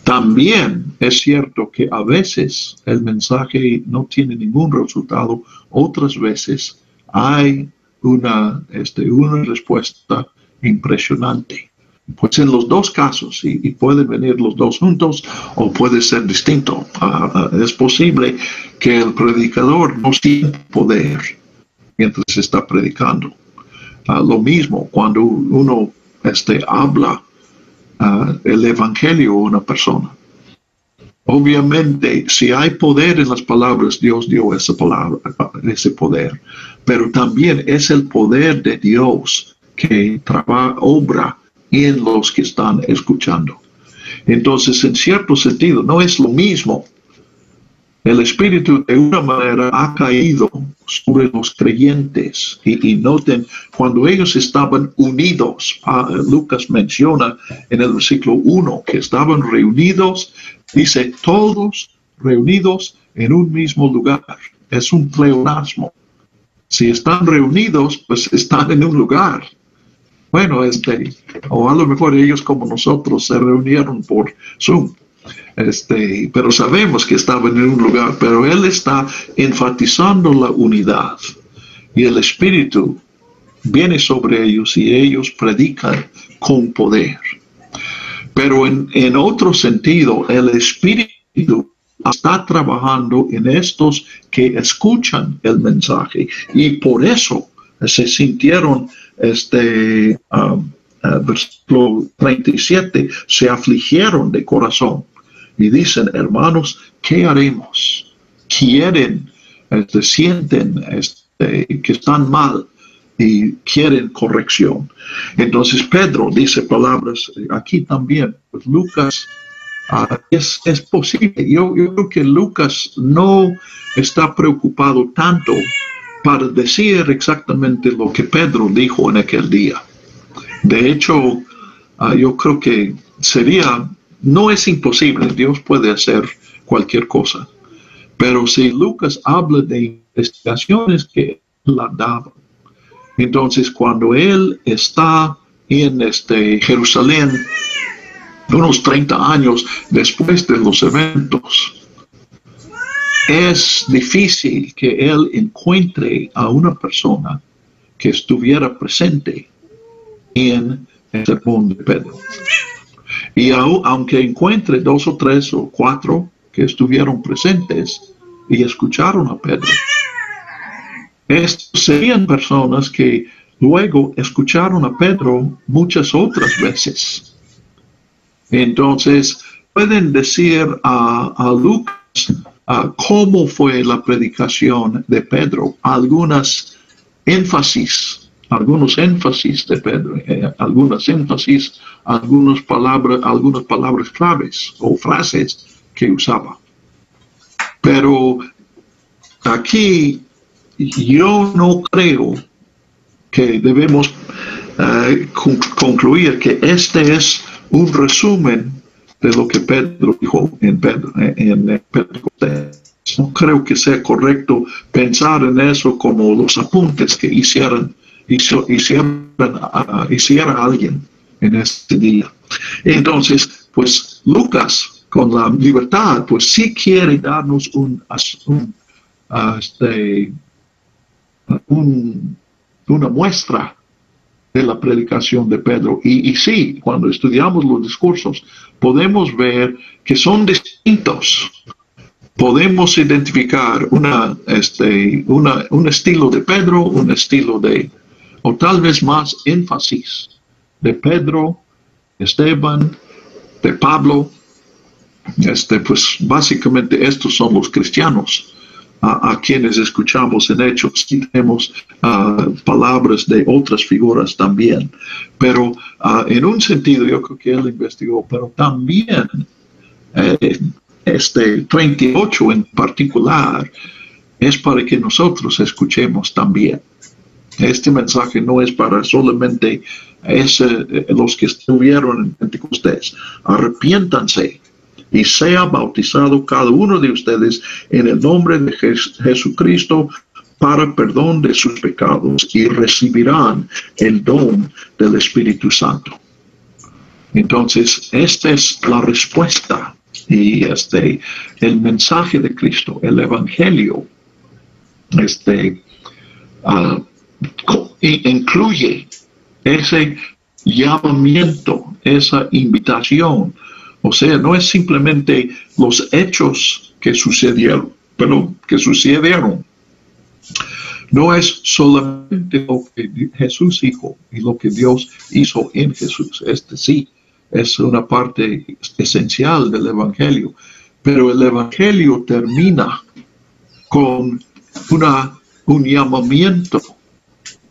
También es cierto que a veces el mensaje no tiene ningún resultado. Otras veces hay una respuesta impresionante. Pues en los dos casos, y pueden venir los dos juntos o puede ser distinto. Es posible que el predicador no sienta poder mientras está predicando. Lo mismo cuando uno habla el evangelio a una persona. Obviamente, si hay poder en las palabras, Dios dio esa palabra, ese poder. Pero también es el poder de Dios que obra en los que están escuchando. Entonces, en cierto sentido, no es lo mismo. El Espíritu de una manera ha caído sobre los creyentes. Y noten, cuando ellos estaban unidos, Lucas menciona en el versículo 1 que estaban reunidos, dice, todos reunidos en un mismo lugar. Es un pleonasmo. Si están reunidos, pues están en un lugar. Bueno, o a lo mejor ellos como nosotros se reunieron por Zoom. Pero sabemos que estaban en un lugar, pero él está enfatizando la unidad y el Espíritu viene sobre ellos y ellos predican con poder. Pero en otro sentido, el Espíritu está trabajando en estos que escuchan el mensaje y por eso se sintieron, versículo 37, se afligieron de corazón y dicen, hermanos, ¿qué haremos? Quieren, sienten que están mal y quieren corrección. Entonces Pedro dice palabras aquí también. Pues Lucas, es posible. Yo creo que Lucas no está preocupado tanto para decir exactamente lo que Pedro dijo en aquel día. De hecho, yo creo que no es imposible, Dios puede hacer cualquier cosa. Pero si Lucas habla de investigaciones que él daba, entonces cuando él está en Jerusalén, unos 30 años después de los eventos, es difícil que él encuentre a una persona que estuviera presente en el sermón de Pedro. Y aunque encuentre 2 o 3 o 4 que estuvieron presentes y escucharon a Pedro, estos serían personas que luego escucharon a Pedro muchas otras veces. Entonces, pueden decir a Lucas cómo fue la predicación de Pedro, algunos énfasis de Pedro, algunas palabras claves o frases que usaba. Pero aquí yo no creo que debemos concluir que este es un resumen de lo que Pedro dijo en Pentecostés. No creo que sea correcto pensar en eso como los apuntes que hiciera alguien en este día. Entonces, pues Lucas, con la libertad, pues sí quiere darnos una muestra de la predicación de Pedro. Y sí, cuando estudiamos los discursos, podemos ver que son distintos. Podemos identificar un estilo de Pedro, un estilo o tal vez más énfasis de Pedro, Esteban, de Pablo. Pues básicamente estos son los cristianos a quienes escuchamos en Hechos. Y tenemos palabras de otras figuras también. Pero en un sentido yo creo que él investigó, pero también 38 en particular es para que nosotros escuchemos también. Este mensaje no es para solamente los que estuvieron en Pentecostés. Arrepiéntanse y sea bautizado cada uno de ustedes en el nombre de Jesucristo para perdón de sus pecados y recibirán el don del Espíritu Santo. Entonces, esta es la respuesta y el mensaje de Cristo, el Evangelio, incluye ese llamamiento, esa invitación. O sea, no es simplemente los hechos que sucedieron, pero que sucedieron. No es solamente lo que Jesús dijo y lo que Dios hizo en Jesús. Sí, es una parte esencial del Evangelio. Pero el Evangelio termina con un llamamiento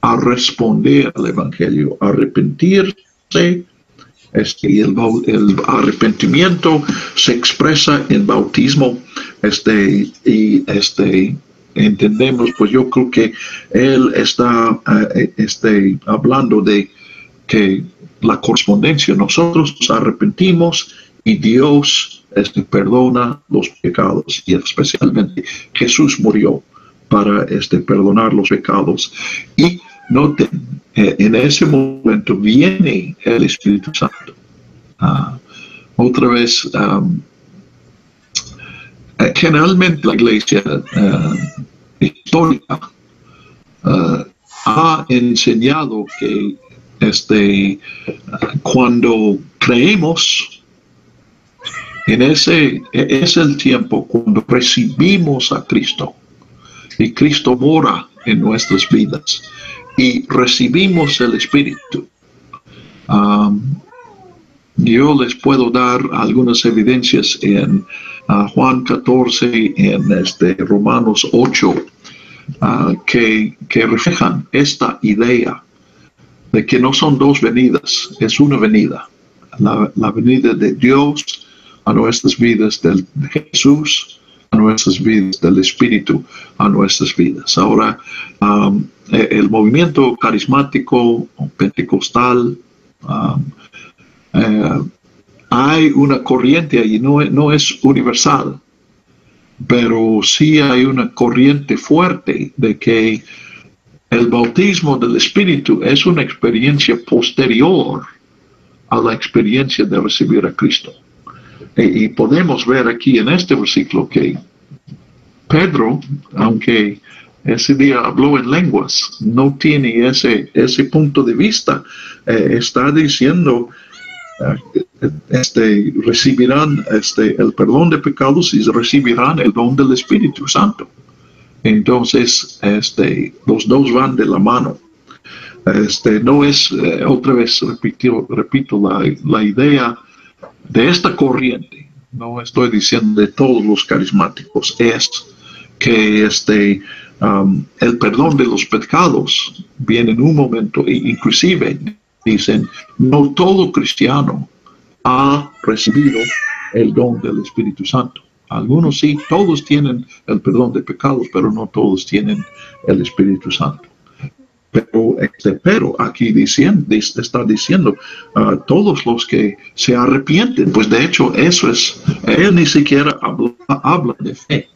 a responder al Evangelio, a arrepentirse. El arrepentimiento se expresa en bautismo. Entendemos, pues yo creo que él está hablando de que la correspondencia, nosotros nos arrepentimos y Dios perdona los pecados, y especialmente Jesús murió para perdonar los pecados. Y noten, en ese momento viene el Espíritu Santo. Otra vez, generalmente la iglesia histórica ha enseñado que cuando creemos, ese es el tiempo cuando recibimos a Cristo y Cristo mora en nuestras vidas y recibimos el Espíritu. Yo les puedo dar algunas evidencias en Juan 14, en Romanos 8, que reflejan esta idea de que no son dos venidas, es una venida. La venida de Dios a nuestras vidas, de Jesús a nuestras vidas, del Espíritu a nuestras vidas. Ahora, el movimiento carismático pentecostal, hay una corriente allí, no es universal, pero sí hay una corriente fuerte de que el bautismo del Espíritu es una experiencia posterior a la experiencia de recibir a Cristo. Y podemos ver aquí en este versículo que Pedro, aunque ese día habló en lenguas, no tiene ese punto de vista. Está diciendo, recibirán el perdón de pecados y recibirán el don del Espíritu Santo. Entonces, los dos van de la mano. No es, otra vez repito la idea de esta corriente. No estoy diciendo de todos los carismáticos, es que el perdón de los pecados viene en un momento, e inclusive dicen, no todo cristiano ha recibido el don del Espíritu Santo. Algunos sí, todos tienen el perdón de pecados, pero no todos tienen el Espíritu Santo. Pero aquí está diciendo todos los que se arrepienten, pues de hecho eso es, él ni siquiera habla de fe.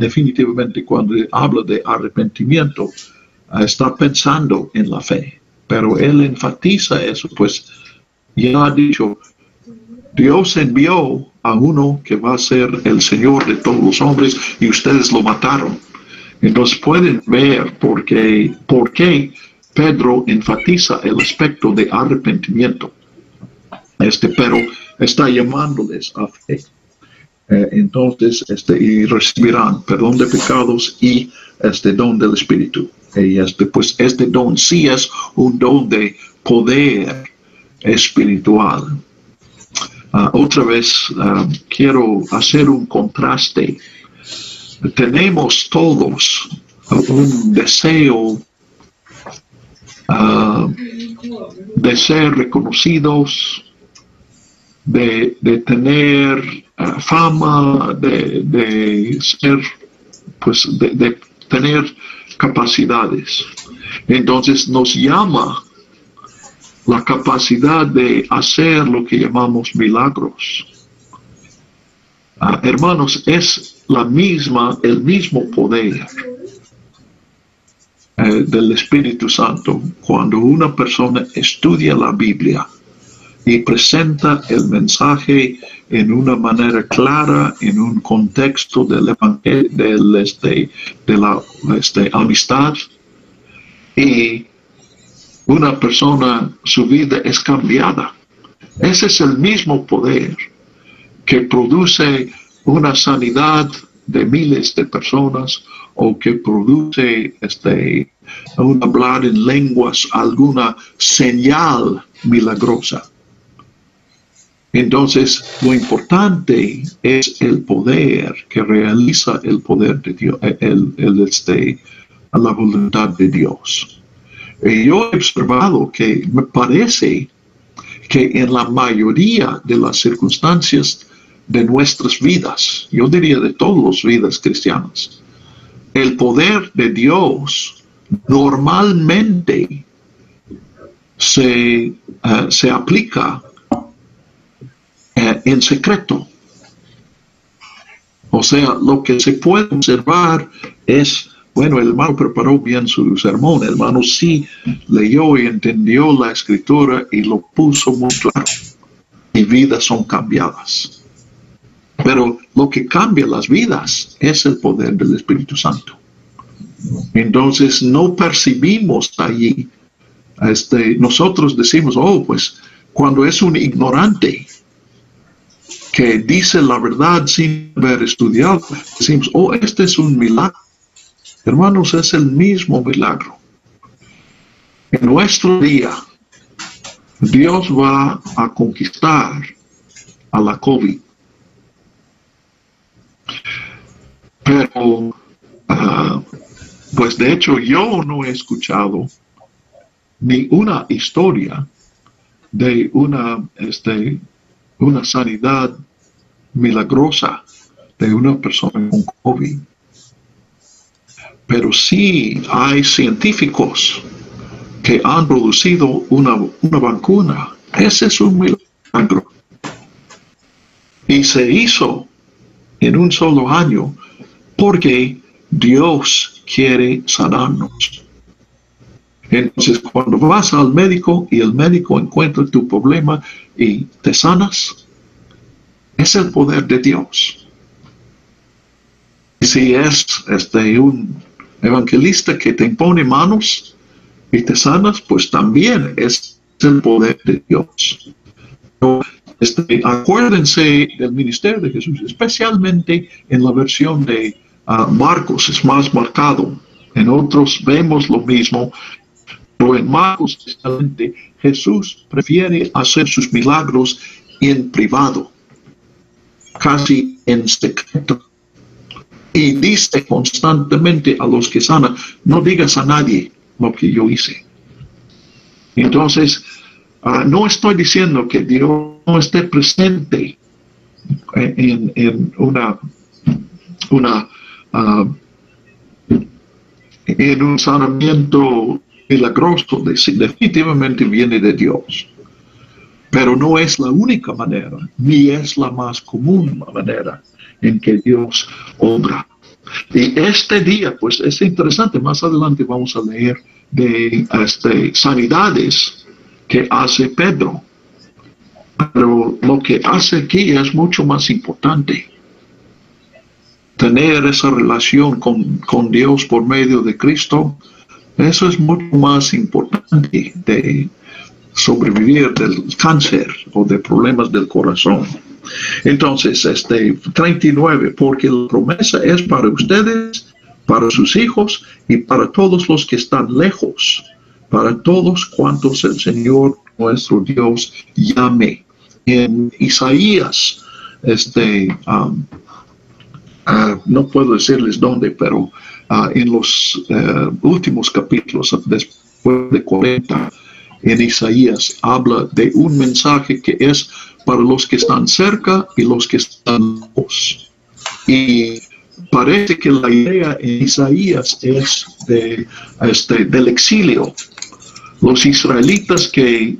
Definitivamente cuando habla de arrepentimiento, está pensando en la fe, pero él enfatiza eso, pues ya ha dicho, Dios envió a uno que va a ser el Señor de todos los hombres y ustedes lo mataron. Entonces pueden ver por qué Pedro enfatiza el aspecto de arrepentimiento. Pero está llamándoles a fe. Entonces, y recibirán perdón de pecados y don del Espíritu. Y pues este don sí es un don de poder espiritual. Otra vez quiero hacer un contraste. Tenemos todos un deseo de ser reconocidos, de tener fama, de ser, pues, de tener capacidades. Entonces nos llama la capacidad de hacer lo que llamamos milagros. Hermanos, es el mismo poder del Espíritu Santo cuando una persona estudia la Biblia y presenta el mensaje en una manera clara, en un contexto del evangelio, de la amistad, y una persona, su vida es cambiada. Ese es el mismo poder que produce una sanidad de miles de personas o que produce un hablar en lenguas, alguna señal milagrosa. Entonces, lo importante es el poder que realiza el poder de Dios, la voluntad de Dios. Y yo he observado que me parece que en la mayoría de las circunstancias de nuestras vidas, yo diría de todas las vidas cristianas, el poder de Dios normalmente se aplica en secreto O sea, lo que se puede observar es, bueno, el hermano preparó bien su sermón, el hermano sí leyó y entendió la escritura y lo puso muy claro. Y vidas son cambiadas. Pero lo que cambia las vidas es el poder del Espíritu Santo. Entonces no percibimos allí, nosotros decimos, oh, pues cuando es un ignorante que dice la verdad sin haber estudiado, decimos, oh, este es un milagro. Hermanos, es el mismo milagro. En nuestro día, Dios va a conquistar a la COVID. Pero, pues de hecho yo no he escuchado ni una historia de una sanidad milagrosa de una persona con COVID. Pero sí hay científicos que han producido una vacuna. Ese es un milagro. Y se hizo en un solo año porque Dios quiere sanarnos. Entonces, cuando vas al médico y el médico encuentra tu problema y te sanas, es el poder de Dios. Si es un evangelista que te impone manos y te sanas, pues también es el poder de Dios. Pero, acuérdense del ministerio de Jesús, especialmente en la versión de Marcos, es más marcado. En otros vemos lo mismo, pero en Marcos, especialmente, Jesús prefiere hacer sus milagros en privado, casi en secreto. Y dice constantemente a los que sanan, no digas a nadie lo que yo hice. Entonces, no estoy diciendo que Dios no esté presente en un sanamiento milagroso, definitivamente viene de Dios. Pero no es la única manera, ni es la más común manera en que Dios obra. Y este día, pues es interesante, más adelante vamos a leer de sanidades que hace Pedro. Pero lo que hace aquí es mucho más importante. Tener esa relación con Dios por medio de Cristo, eso es mucho más importante de sobrevivir del cáncer o de problemas del corazón. Entonces, 39, porque la promesa es para ustedes, para sus hijos y para todos los que están lejos, para todos cuantos el Señor nuestro Dios llame. En Isaías, no puedo decirles dónde, pero en los últimos capítulos, después de 40, en Isaías habla de un mensaje que es para los que están cerca y los que están lejos. Y parece que la idea en Isaías es del exilio. Los israelitas que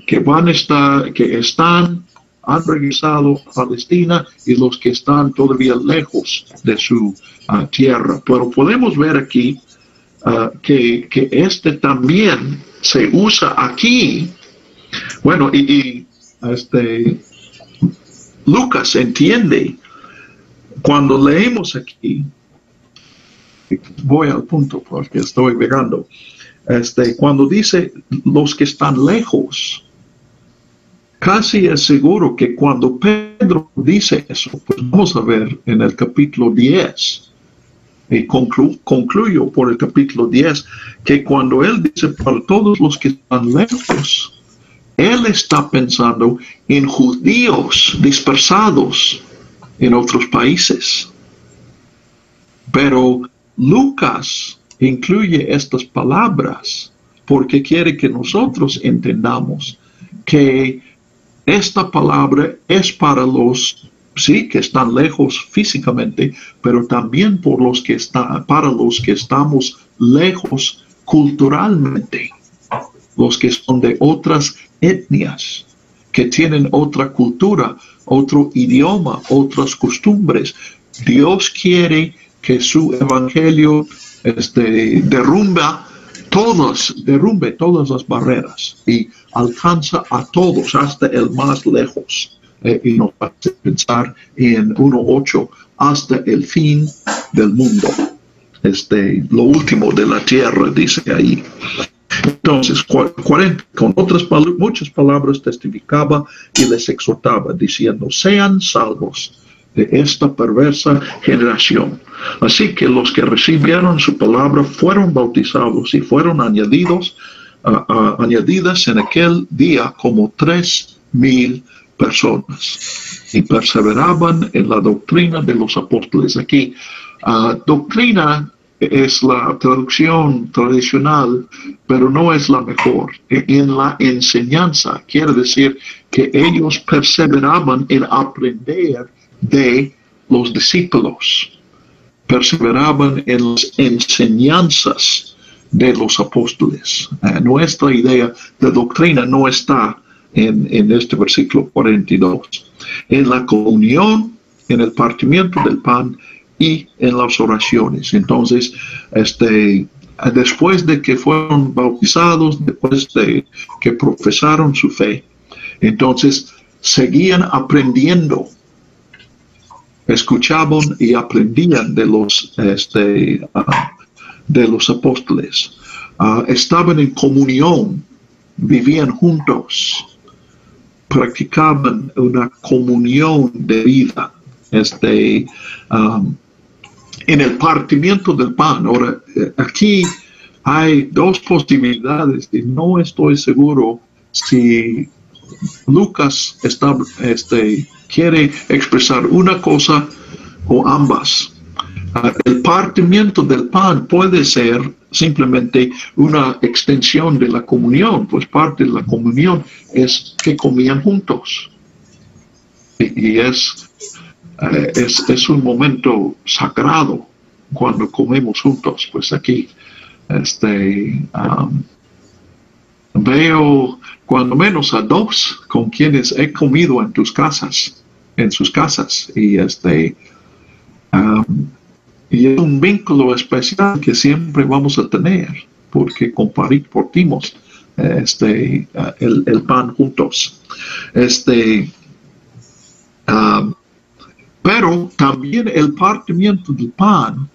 han regresado a Palestina y los que están todavía lejos de su tierra. Pero podemos ver aquí que también se usa aquí. Bueno, Lucas entiende cuando leemos aquí, voy al punto porque estoy llegando, cuando dice los que están lejos, casi es seguro que cuando Pedro dice eso, pues vamos a ver en el capítulo 10, y concluyo por el capítulo 10, que cuando él dice para todos los que están lejos, él está pensando en judíos dispersados en otros países. Pero Lucas incluye estas palabras porque quiere que nosotros entendamos que esta palabra es para los, sí, que están lejos físicamente, pero también para los que estamos lejos culturalmente, los que son de otras etnias, que tienen otra cultura, otro idioma, otras costumbres. Dios quiere que su evangelio derrumbe todas las barreras y alcanza a todos hasta el más lejos. Y nos hace pensar en 1:8, hasta el fin del mundo. Lo último de la tierra, dice ahí. Entonces, 40, con muchas palabras testificaba y les exhortaba, diciendo, sean salvos de esta perversa generación. Así que los que recibieron su palabra fueron bautizados y fueron añadidas en aquel día como 3,000 personas. Y perseveraban en la doctrina de los apóstoles. Aquí, doctrina es la traducción tradicional, pero no es la mejor. En la enseñanza quiere decir que ellos perseveraban en aprender de los discípulos, perseveraban en las enseñanzas de los apóstoles. Nuestra idea de doctrina no está en este versículo 42. En la comunión, en el partimiento del pan y en las oraciones. Entonces, después de que fueron bautizados, después de que profesaron su fe, entonces seguían aprendiendo, escuchaban y aprendían de los apóstoles, estaban en comunión, vivían juntos, practicaban una comunión de vida, en el partimiento del pan. Ahora, aquí hay dos posibilidades y no estoy seguro si Lucas quiere expresar una cosa o ambas. El partimiento del pan puede ser simplemente una extensión de la comunión, pues parte de la comunión es que comían juntos. Y es un momento sagrado cuando comemos juntos. Pues aquí veo cuando menos a 2 con quienes he comido en sus casas, y es un vínculo especial que siempre vamos a tener, porque compartimos el pan juntos. Pero también el partimiento del pan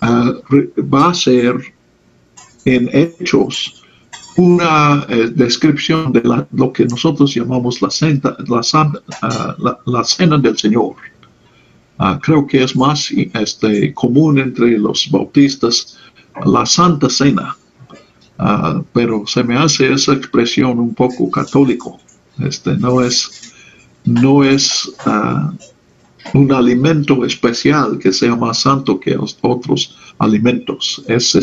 va a ser en Hechos una descripción de lo que nosotros llamamos la cena del Señor. Creo que es más común entre los bautistas la Santa Cena, pero se me hace esa expresión un poco católico. No es un alimento especial que sea más santo que los otros alimentos. Es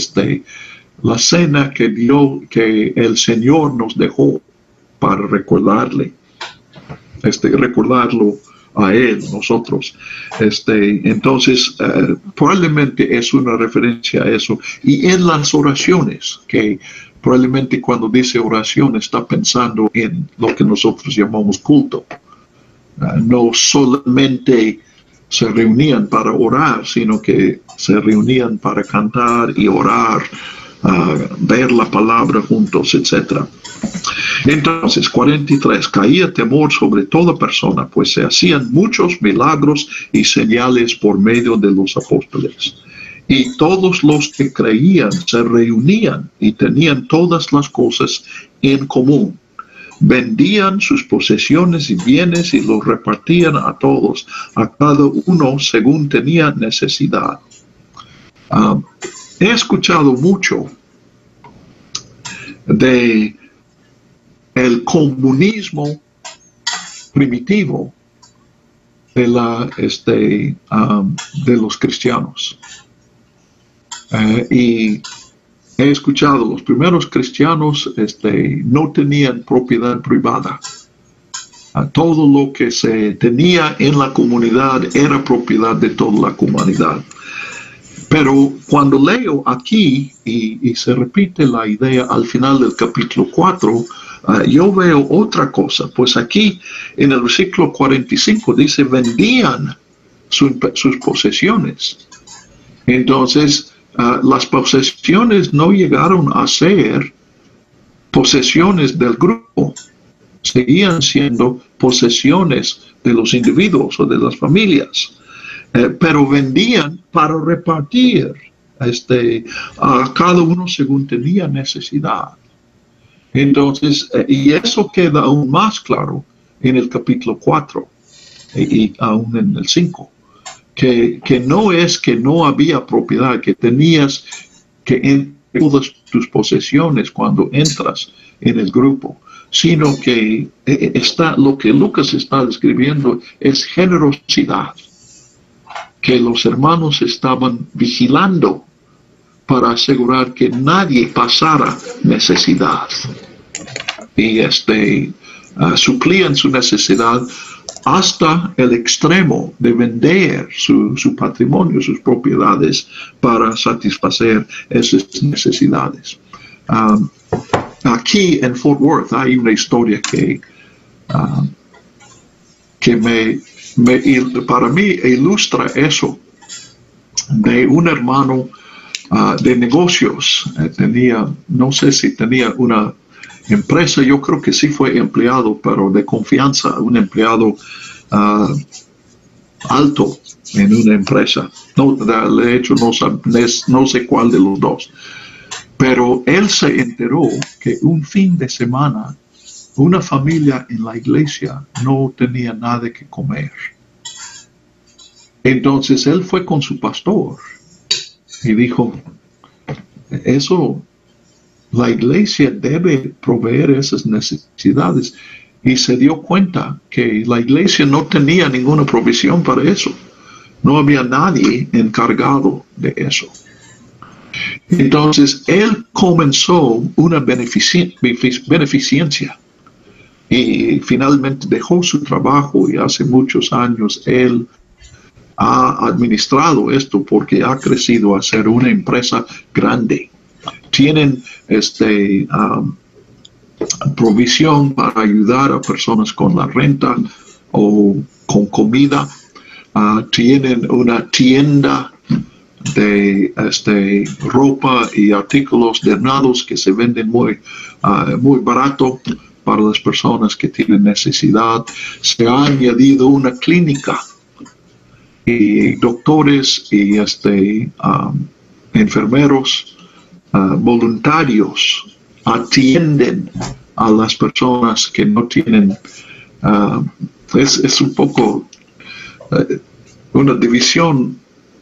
la cena que el Señor nos dejó para recordarlo a Él, nosotros. Entonces, probablemente es una referencia a eso. Y en las oraciones, que probablemente cuando dice oración está pensando en lo que nosotros llamamos culto. No solamente se reunían para orar, sino que se reunían para cantar y orar, ver la palabra juntos, etc. Entonces, 43, caía temor sobre toda persona, pues se hacían muchos milagros y señales por medio de los apóstoles. Y todos los que creían se reunían y tenían todas las cosas en común. Vendían sus posesiones y bienes y los repartían a todos, a cada uno según tenía necesidad. He escuchado mucho de el comunismo primitivo de los cristianos. Y he escuchado, los primeros cristianos no tenían propiedad privada. Todo lo que se tenía en la comunidad era propiedad de toda la comunidad. Pero cuando leo aquí, y se repite la idea al final del capítulo 4, yo veo otra cosa. Pues aquí en el versículo 45 dice, vendían sus posesiones. Entonces, las posesiones no llegaron a ser posesiones del grupo, seguían siendo posesiones de los individuos o de las familias, pero vendían para repartir a cada uno según tenía necesidad. Entonces, y eso queda aún más claro en el capítulo 4 y aún en el 5, que no es que no había propiedad, que tenías que entregar todas tus posesiones cuando entras en el grupo, sino que lo que Lucas está describiendo es generosidad, que los hermanos estaban vigilando para asegurar que nadie pasara necesidad. Y suplían su necesidad hasta el extremo de vender su patrimonio, sus propiedades, para satisfacer esas necesidades. Aquí en Fort Worth hay una historia que para mí ilustra eso, de un hermano de negocios. No sé si tenía una empresa, yo creo que sí fue empleado, pero de confianza, un empleado alto en una empresa. No, de hecho, no sé cuál de los dos. Pero él se enteró que un fin de semana una familia en la iglesia no tenía nada que comer. Entonces él fue con su pastor y dijo, la iglesia debe proveer esas necesidades. Y se dio cuenta que la iglesia no tenía ninguna provisión para eso. No había nadie encargado de eso. Entonces él comenzó una beneficencia y finalmente dejó su trabajo, y hace muchos años él ha administrado esto porque ha crecido a ser una empresa grande. Tienen provisión para ayudar a personas con la renta o con comida. Tienen una tienda de ropa y artículos ordenados que se venden muy barato para las personas que tienen necesidad. Se ha añadido una clínica y doctores y enfermeros voluntarios atienden a las personas que no tienen. Es un poco una división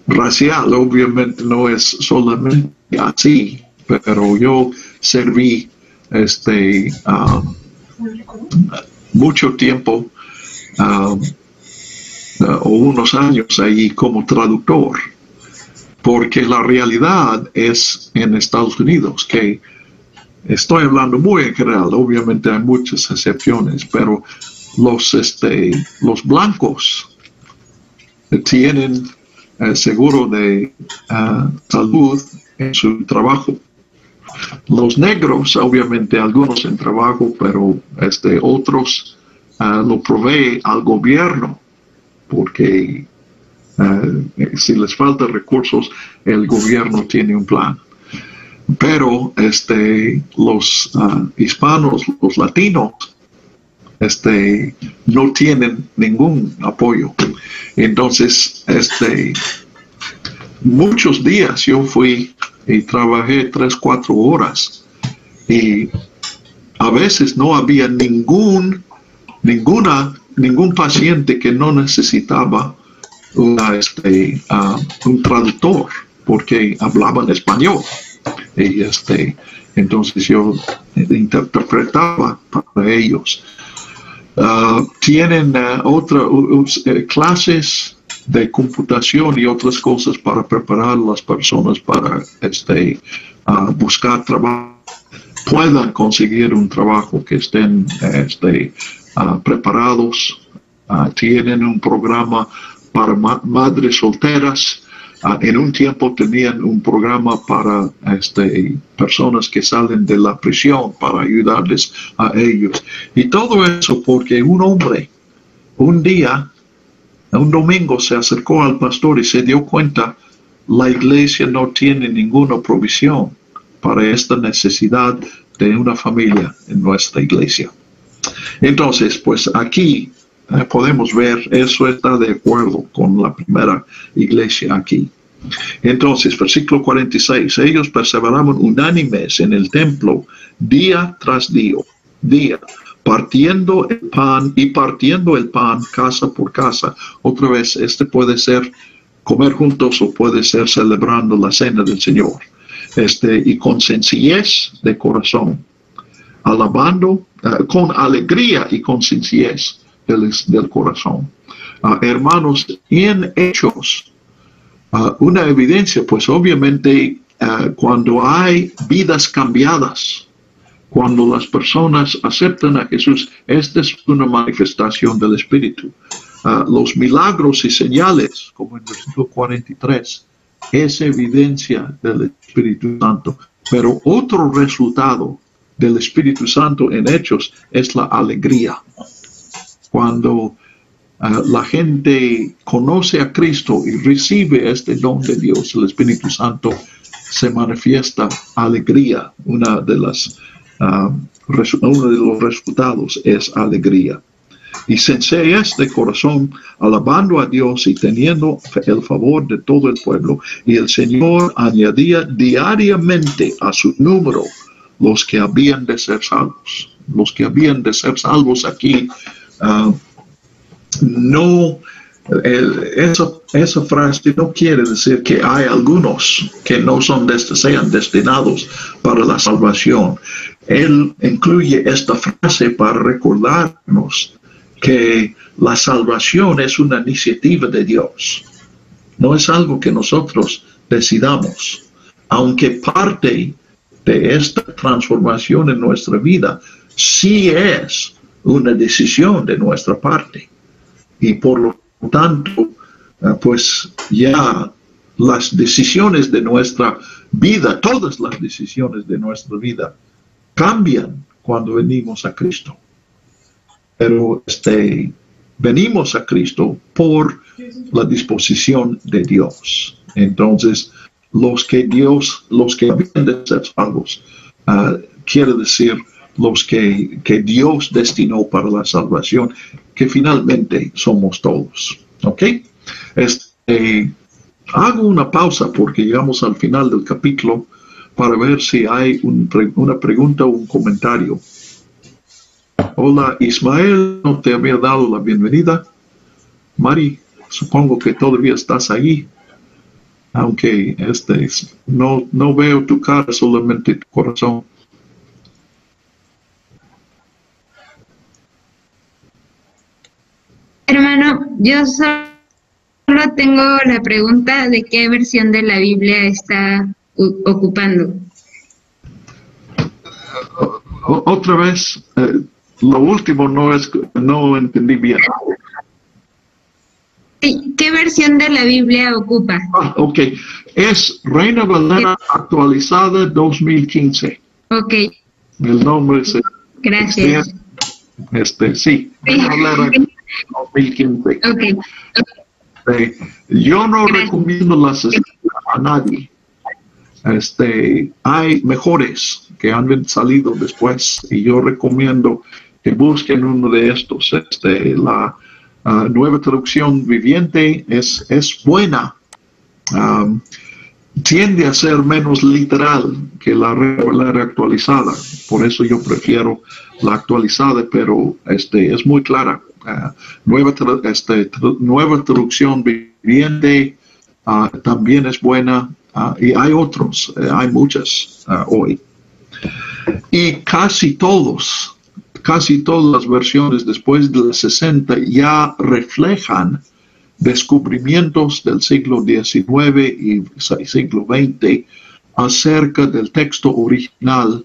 racial, obviamente no es solamente así, pero yo serví mucho tiempo o unos años ahí como traductor, porque la realidad es en Estados Unidos, que estoy hablando muy en general, obviamente hay muchas excepciones, pero los blancos tienen seguro de salud en su trabajo. Los negros, obviamente algunos en trabajo, pero otros lo provee al gobierno, porque si les falta recursos, el gobierno tiene un plan. Pero los hispanos, los latinos, no tienen ningún apoyo. Entonces, muchos días yo fui y trabajé 3-4 horas y a veces no había ningún paciente que no necesitaba un traductor, porque hablaban español. Y entonces yo interpretaba para ellos. Tienen clases de computación y otras cosas para preparar a las personas para buscar trabajo, puedan conseguir un trabajo, que estén preparados. Tienen un programa para madres solteras. En un tiempo tenían un programa para personas que salen de la prisión, para ayudarles a ellos. Y todo eso porque un hombre un día Un domingo se acercó al pastor y se dio cuenta, la iglesia no tiene ninguna provisión para esta necesidad de una familia en nuestra iglesia. Entonces, pues aquí podemos ver, eso está de acuerdo con la primera iglesia aquí. Entonces, versículo 46, ellos perseveraban unánimes en el templo día tras día, partiendo el pan casa por casa. Otra vez, puede ser comer juntos o puede ser celebrando la cena del Señor. Y con sencillez de corazón, alabando con alegría y con sencillez del corazón. Hermanos, en Hechos, una evidencia, pues obviamente cuando hay vidas cambiadas, cuando las personas aceptan a Jesús, esta es una manifestación del Espíritu. Los milagros y señales, como en el versículo 43, es evidencia del Espíritu Santo. Pero otro resultado del Espíritu Santo en Hechos es la alegría. Cuando la gente conoce a Cristo y recibe este don de Dios, el Espíritu Santo, se manifiesta alegría. Uno de los resultados es alegría. Y sencillez de corazón, alabando a Dios y teniendo el favor de todo el pueblo. Y el Señor añadía diariamente a su número los que habían de ser salvos. Los que habían de ser salvos aquí, esa frase no quiere decir que hay algunos que no sean destinados para la salvación. Él incluye esta frase para recordarnos que la salvación es una iniciativa de Dios. No es algo que nosotros decidamos. Aunque parte de esta transformación en nuestra vida sí es una decisión de nuestra parte. Y por lo tanto, pues ya las decisiones de nuestra vida, todas las decisiones de nuestra vida, cambian cuando venimos a Cristo. Pero venimos a Cristo por la disposición de Dios. Entonces, los que habían de ser salvos, quiere decir los que Dios destinó para la salvación, que finalmente somos todos. ¿Ok? Hago una pausa porque llegamos al final del capítulo para ver si hay una pregunta o un comentario. Hola, Ismael, no te había dado la bienvenida. Mari, supongo que todavía estás ahí. Aunque no veo tu cara, solamente tu corazón. Hermano, yo solo tengo la pregunta de qué versión de la Biblia está ocupando. Otra vez, lo último no entendí bien. ¿Qué versión de la Biblia ocupa? Ok, es Reina Valera actualizada 2015. Ok. El nombre es... Gracias. Sí, Reina Valera 2015. Ok. Yo no recomiendo las a nadie. Hay mejores que han salido después y yo recomiendo que busquen uno de estos. La Nueva Traducción Viviente es buena. Tiende a ser menos literal que la actualizada. Por eso yo prefiero la actualizada, pero es muy clara. Nueva Traducción Viviente también es buena. Y hay otros, hay muchas hoy. Y casi todas las versiones después de los 60 ya reflejan descubrimientos del siglo XIX y siglo XX acerca del texto original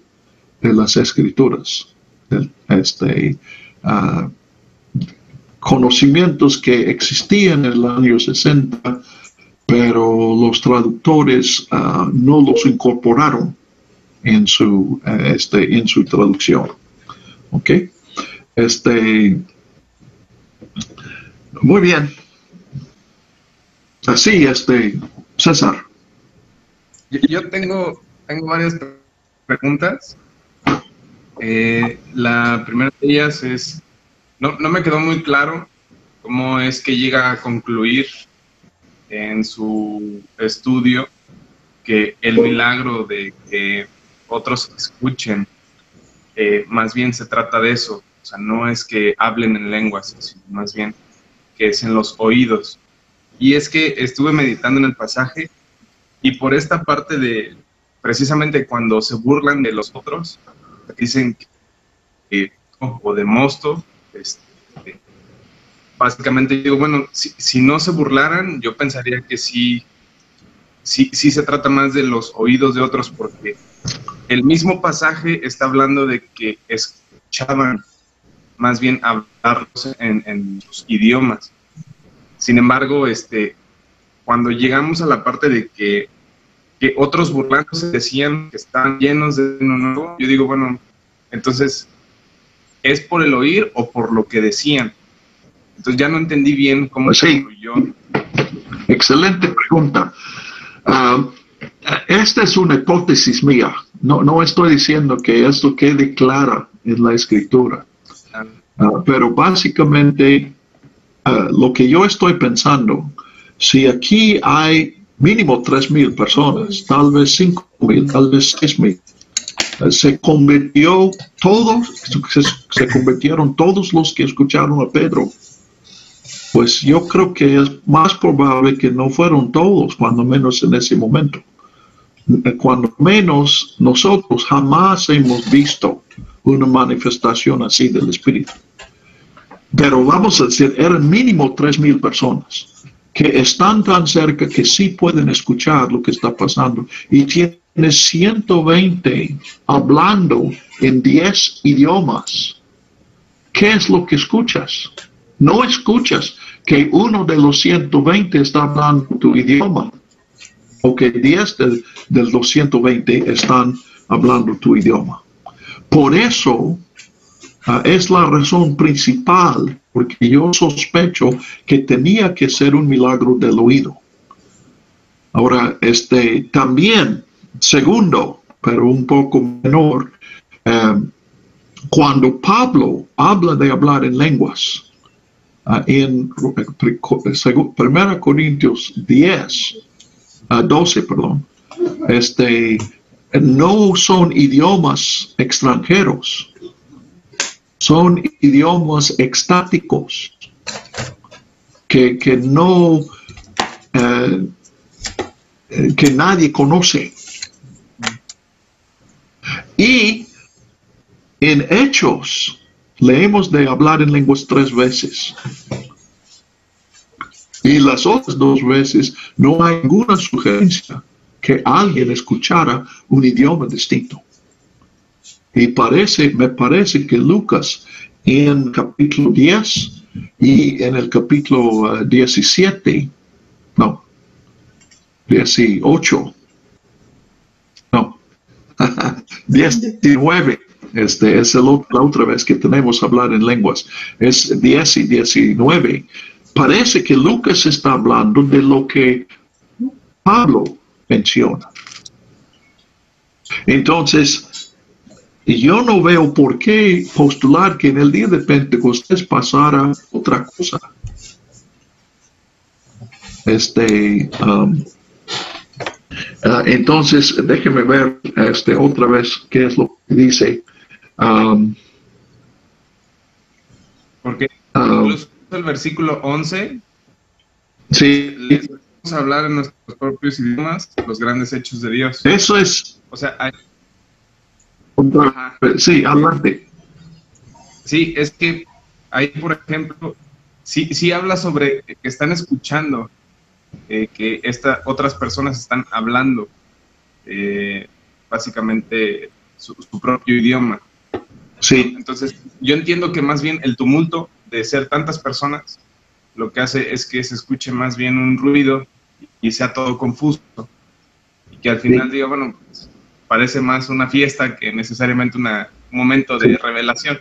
de las Escrituras. Conocimientos que existían en los años 60, pero los traductores no los incorporaron en su traducción. ¿Ok? Muy bien. Así, César. Yo tengo varias preguntas. La primera de ellas es, no me quedó muy claro cómo es que llega a concluir en su estudio que el milagro de que otros escuchen, más bien se trata de eso. O sea, no es que hablen en lenguas, sino más bien que es en los oídos. Y es que estuve meditando en el pasaje y por esta parte de, precisamente cuando se burlan de los otros, dicen que, o de mosto, básicamente digo, bueno, si no se burlaran, yo pensaría que sí se trata más de los oídos de otros, porque el mismo pasaje está hablando de que escuchaban más bien hablarlos en sus idiomas. Sin embargo, cuando llegamos a la parte de que otros burlándose decían que estaban llenos de uno nuevo, yo digo, bueno, entonces, ¿es por el oír o por lo que decían? Entonces ya no entendí bien cómo se incluyó. Excelente pregunta. Esta es una hipótesis mía. No estoy diciendo que esto quede clara en la Escritura. Pero básicamente, lo que yo estoy pensando, si aquí hay mínimo 3,000 personas, tal vez 5,000, tal vez 6,000, se convirtieron todos los que escucharon a Pedro, pues yo creo que es más probable que no fueron todos, cuando menos en ese momento. Cuando menos nosotros jamás hemos visto una manifestación así del Espíritu. Pero vamos a decir, eran mínimo 3,000 personas que están tan cerca que sí pueden escuchar lo que está pasando. Y tienes 120 hablando en 10 idiomas. ¿Qué es lo que escuchas? No escuchas que uno de los 120 está hablando tu idioma, o que 10 de los 120 están hablando tu idioma. Por eso es la razón principal, porque yo sospecho que tenía que ser un milagro del oído. Ahora, también, segundo, pero un poco menor, cuando Pablo habla de hablar en lenguas, en 1 Corintios 12, no son idiomas extranjeros, son idiomas extáticos que no, que nadie conoce. Y en Hechos leemos de hablar en lenguas 3 veces. Y las otras 2 veces no hay ninguna sugerencia que alguien escuchara un idioma distinto. Y me parece que Lucas en capítulo 10 y en el capítulo 18, 19, es la otra vez que tenemos hablar en lenguas, es 10 y 19, parece que Lucas está hablando de lo que Pablo menciona. Entonces, yo no veo por qué postular que en el día de Pentecostés pasara otra cosa. Entonces, déjeme ver otra vez qué es lo que dice. Porque incluso el versículo 11, sí, les vamos a hablar en nuestros propios idiomas los grandes hechos de Dios. Eso es. O sea, sí, adelante. Sí, es que ahí, por ejemplo, sí habla sobre que están escuchando, que otras personas están hablando, básicamente su propio idioma. Sí. Entonces, yo entiendo que más bien el tumulto de ser tantas personas, lo que hace es que se escuche más bien un ruido y sea todo confuso. Y que al final diga, bueno, pues, parece más una fiesta que necesariamente un momento de revelación.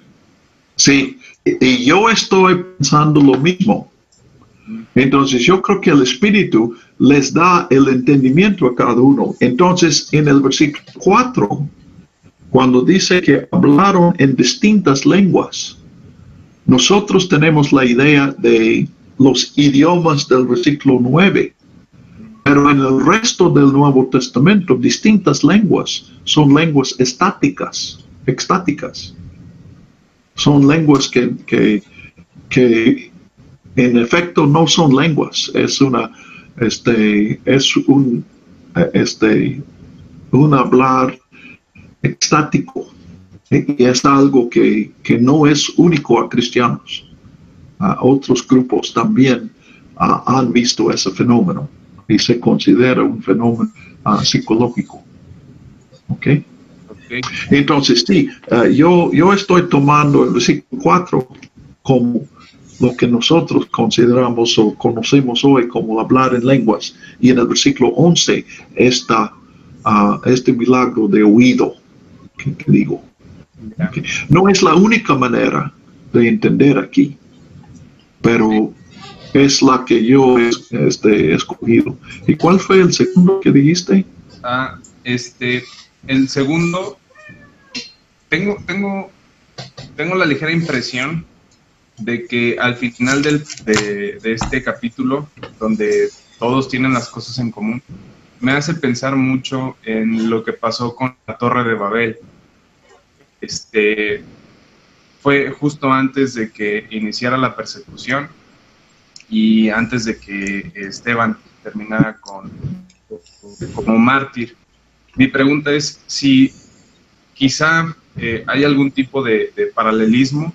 Sí, y yo estoy pensando lo mismo. Entonces yo creo que el Espíritu les da el entendimiento a cada uno. Entonces en el versículo 4, cuando dice que hablaron en distintas lenguas, nosotros tenemos la idea de los idiomas del versículo 9. Pero en el resto del Nuevo Testamento, distintas lenguas son lenguas extáticas. Son lenguas que en efecto no son lenguas. Es un hablar extático. Y es algo que no es único a cristianos. Otros grupos también han visto ese fenómeno. Y se considera un fenómeno psicológico. ¿Ok? Entonces, sí, yo estoy tomando el versículo 4 como lo que nosotros consideramos o conocemos hoy como hablar en lenguas. Y en el versículo 11 está este milagro de oído que digo. Okay. No es la única manera de entender aquí, pero es la que yo he escogido. ¿Y cuál fue el segundo que dijiste? El segundo, tengo la ligera impresión de que al final de este capítulo, donde todos tienen las cosas en común, me hace pensar mucho en lo que pasó con la Torre de Babel. Fue justo antes de que iniciara la persecución y antes de que Esteban terminara como mártir. Mi pregunta es si quizá hay algún tipo de paralelismo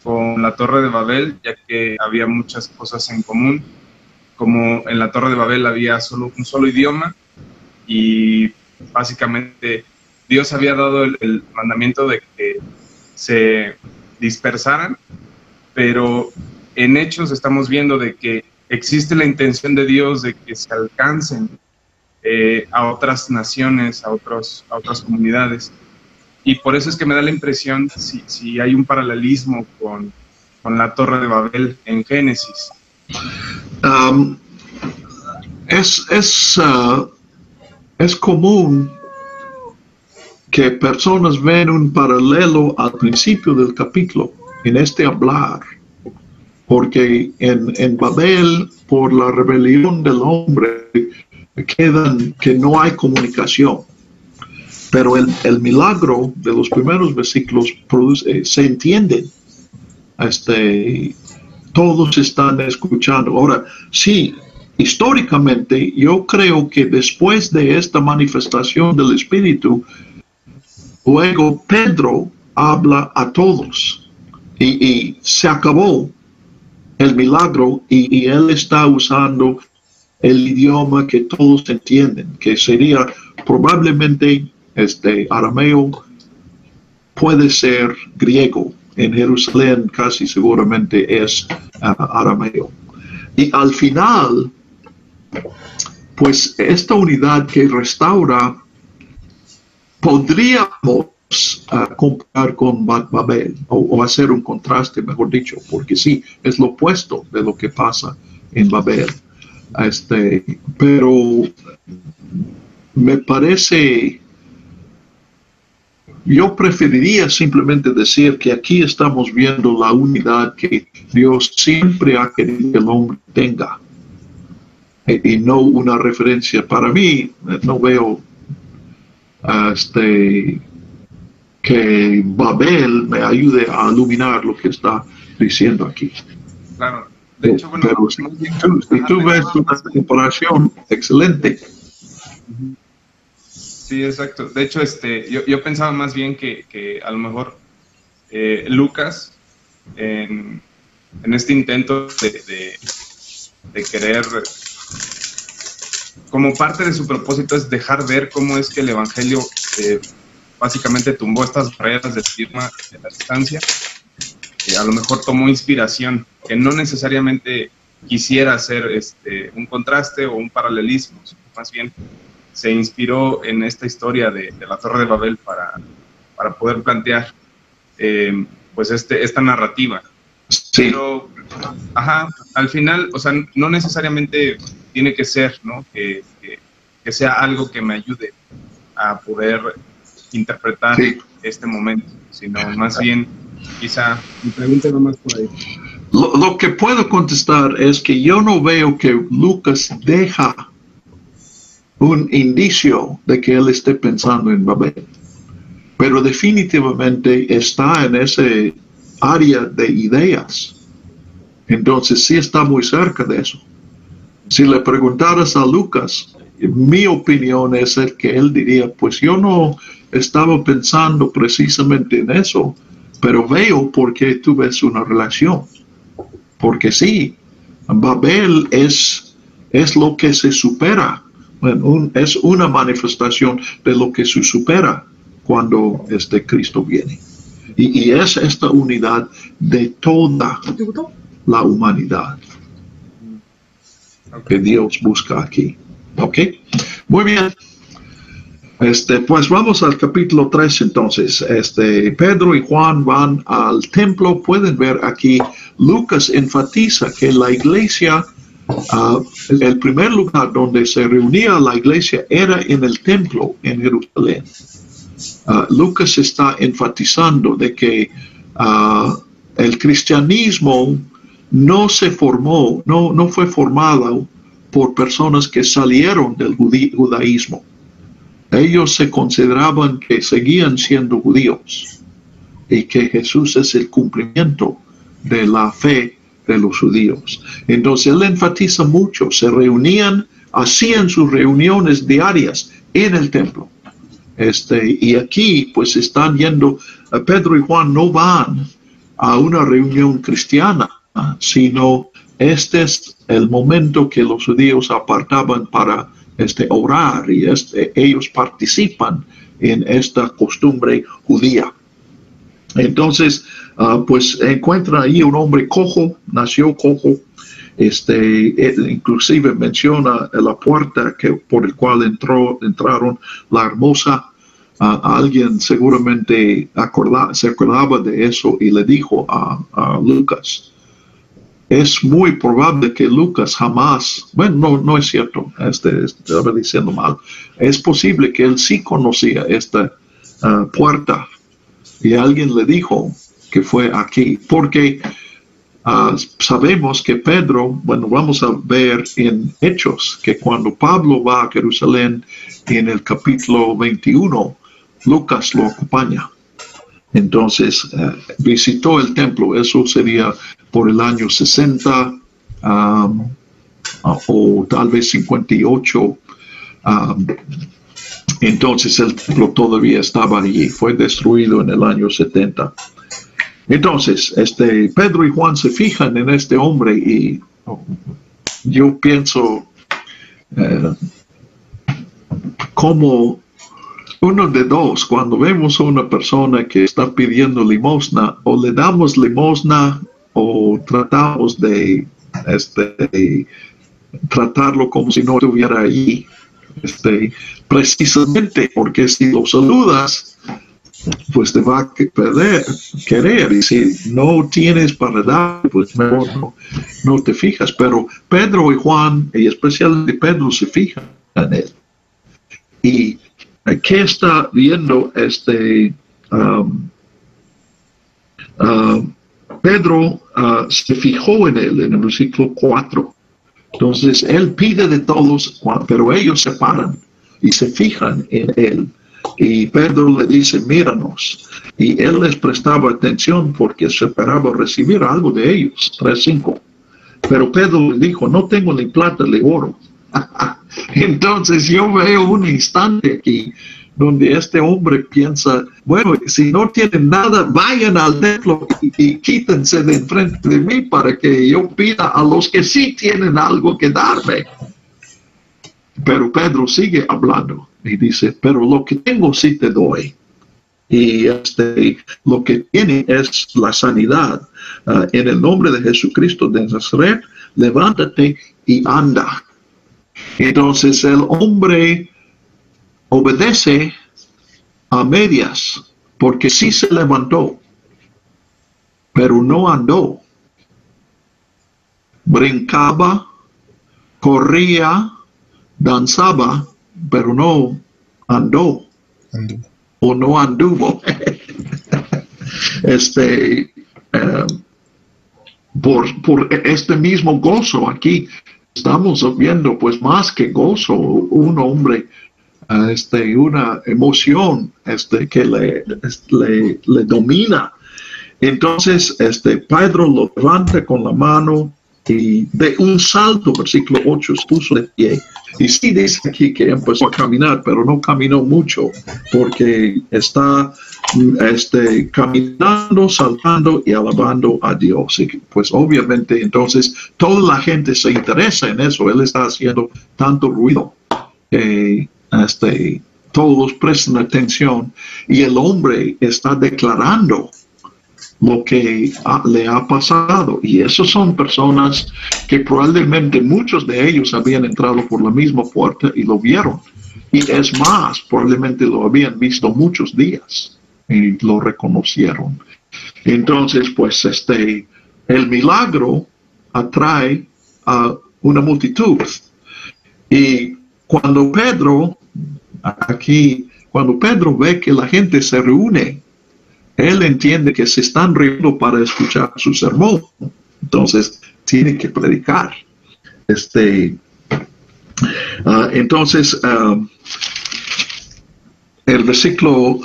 con la Torre de Babel, ya que había muchas cosas en común, como en la Torre de Babel había un solo idioma y básicamente Dios había dado el mandamiento de que se dispersaran, pero en Hechos estamos viendo de que existe la intención de Dios de que se alcancen a otras naciones, a otras comunidades. Y por eso es que me da la impresión si hay un paralelismo con la Torre de Babel en Génesis. Es común que personas ven un paralelo al principio del capítulo en este hablar, porque en Babel, por la rebelión del hombre, quedan que no hay comunicación. Pero el milagro de los primeros versículos se entienden. Todos están escuchando. Ahora, sí, históricamente, yo creo que después de esta manifestación del Espíritu, luego Pedro habla a todos y se acabó el milagro y él está usando el idioma que todos entienden, que sería probablemente arameo, puede ser griego. En Jerusalén casi seguramente es arameo. Y al final, pues esta unidad que restaura, podríamos comparar con Babel, o hacer un contraste, mejor dicho, porque sí, es lo opuesto de lo que pasa en Babel. Pero me parece, yo preferiría simplemente decir que aquí estamos viendo la unidad que Dios siempre ha querido que el hombre tenga, y no una referencia. Para mí, no veo que Babel me ayude a iluminar lo que está diciendo aquí. Claro, de hecho, bueno, pero si tú ves una comparación excelente. Sí, exacto. De hecho, yo pensaba más bien que a lo mejor Lucas, en este intento de querer, como parte de su propósito es dejar ver cómo es que el Evangelio básicamente tumbó estas barreras del idioma de la distancia. A lo mejor tomó inspiración, que no necesariamente quisiera hacer un contraste o un paralelismo, sino más bien se inspiró en esta historia de la Torre de Babel para poder plantear pues esta narrativa. Sí. Pero, al final, o sea, no necesariamente tiene que ser, ¿no? Que sea algo que me ayude a poder interpretar este momento, sino más bien, quizá, mi pregunta va más por ahí. Lo que puedo contestar es que yo no veo que Lucas deja un indicio de que él esté pensando en Babel, pero definitivamente está en ese área de ideas. Entonces sí está muy cerca de eso. Si le preguntaras a Lucas, mi opinión es el que él diría, pues yo no estaba pensando precisamente en eso, pero veo por qué tú ves una relación. Porque sí, Babel es lo que se supera. Bueno, es una manifestación de lo que se supera cuando Cristo viene. Y es esta unidad de toda la humanidad que Dios busca aquí. ¿Ok? Muy bien. Pues vamos al capítulo 3 entonces. Pedro y Juan van al templo. Pueden ver aquí, Lucas enfatiza que la iglesia, el primer lugar donde se reunía la iglesia era en el templo en Jerusalén. Lucas está enfatizando de que el cristianismo no se formó, no fue formado por personas que salieron del judaísmo. Ellos se consideraban que seguían siendo judíos y que Jesús es el cumplimiento de la fe de los judíos. Entonces él enfatiza mucho, se reunían, hacían sus reuniones diarias en el templo. Y aquí pues están yendo, Pedro y Juan no van a una reunión cristiana, sino este es el momento que los judíos apartaban para orar, y ellos participan en esta costumbre judía. Entonces, pues encuentra ahí un hombre cojo, nació cojo, inclusive menciona la puerta por el cual entraron la hermosa. Alguien seguramente se acordaba de eso y le dijo a Lucas. Es muy probable que Lucas jamás, bueno, no es cierto, estaba diciendo mal. Es posible que él sí conocía esta puerta y alguien le dijo que fue aquí, porque sabemos que Pedro, bueno, vamos a ver en Hechos, que cuando Pablo va a Jerusalén en el capítulo 21, Lucas lo acompaña. Entonces, visitó el templo, eso sería por el año 60 o tal vez 58. Entonces el templo todavía estaba allí, fue destruido en el año 70. Entonces, Pedro y Juan se fijan en este hombre y yo pienso como uno de dos, cuando vemos a una persona que está pidiendo limosna, o le damos limosna o tratamos de tratarlo como si no estuviera allí, precisamente porque si lo saludas, pues te va a querer, y si no tienes para dar, pues mejor no te fijas. Pero Pedro y Juan, y especialmente Pedro, se fijan en él. Y ¿qué está viendo Pedro se fijó en él en el versículo 4. Entonces él pide de todos, pero ellos se paran y se fijan en él. Y Pedro le dice, míranos. Y él les prestaba atención porque se esperaba recibir algo de ellos. 3:5. Pero Pedro le dijo, no tengo ni plata ni oro. Entonces yo veo un instante aquí donde este hombre piensa, bueno, si no tienen nada, vayan al templo y quítense de enfrente de mí para que yo pida a los que sí tienen algo que darme. Pero Pedro sigue hablando y dice, pero lo que tengo sí te doy. Y lo que tiene es la sanidad. En el nombre de Jesucristo de Nazaret, levántate y anda. Entonces el hombre obedece a medias, porque sí se levantó, pero no andó. brincaba, corría, danzaba, pero no andó. O no anduvo. Por este mismo gozo aquí estamos viendo pues más que gozo, un hombre, una emoción que le domina. Entonces Pedro lo levanta con la mano y de un salto, versículo 8, se puso de pie. Y sí dice aquí que empezó a caminar, pero no caminó mucho, porque está caminando, saltando y alabando a Dios. Y pues obviamente entonces toda la gente se interesa en eso. Él está haciendo tanto ruido que todos prestan atención y el hombre está declarando lo que le ha pasado. Y esos son personas que probablemente muchos de ellos habían entrado por la misma puerta y lo vieron. Y es más, probablemente lo habían visto muchos días y lo reconocieron. Entonces, pues el milagro atrae a una multitud. Y cuando Pedro ve que la gente se reúne, él entiende que se están reuniendo para escuchar su sermón. Entonces, tiene que predicar. Entonces, el versículo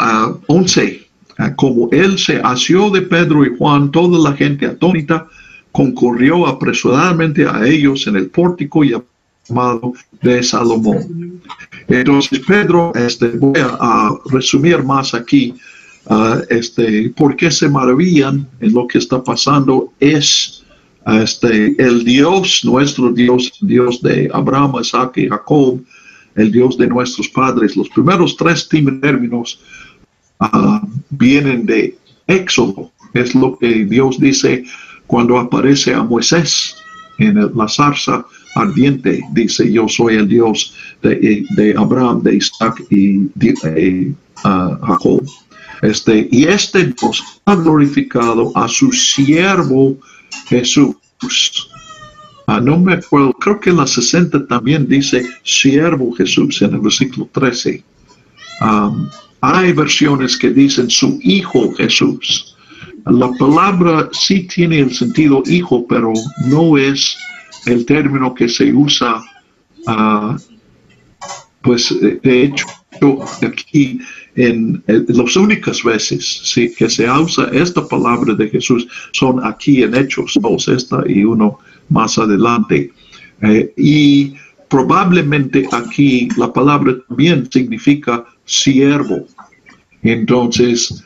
11, como él se asió de Pedro y Juan, toda la gente atónita concurrió apresuradamente a ellos en el pórtico llamado de Salomón. Entonces, Pedro, voy a resumir más aquí. ¿Por qué se maravillan en lo que está pasando? Es el Dios, nuestro Dios, Dios de Abraham, Isaac y Jacob, el Dios de nuestros padres. Los primeros tres términos vienen de Éxodo. Es lo que Dios dice cuando aparece a Moisés en la zarza ardiente. Dice: yo soy el Dios de Abraham, de Isaac y de Jacob. Y Dios ha glorificado a su siervo Jesús. No me acuerdo, creo que en la 60 también dice siervo Jesús en el versículo 13. Hay versiones que dicen su hijo Jesús. La palabra sí tiene el sentido hijo, pero no es el término que se usa, pues de hecho aquí en las únicas veces que se usa esta palabra de Jesús son aquí en Hechos 2, esta y uno más adelante. Y probablemente aquí la palabra también significa siervo. Entonces,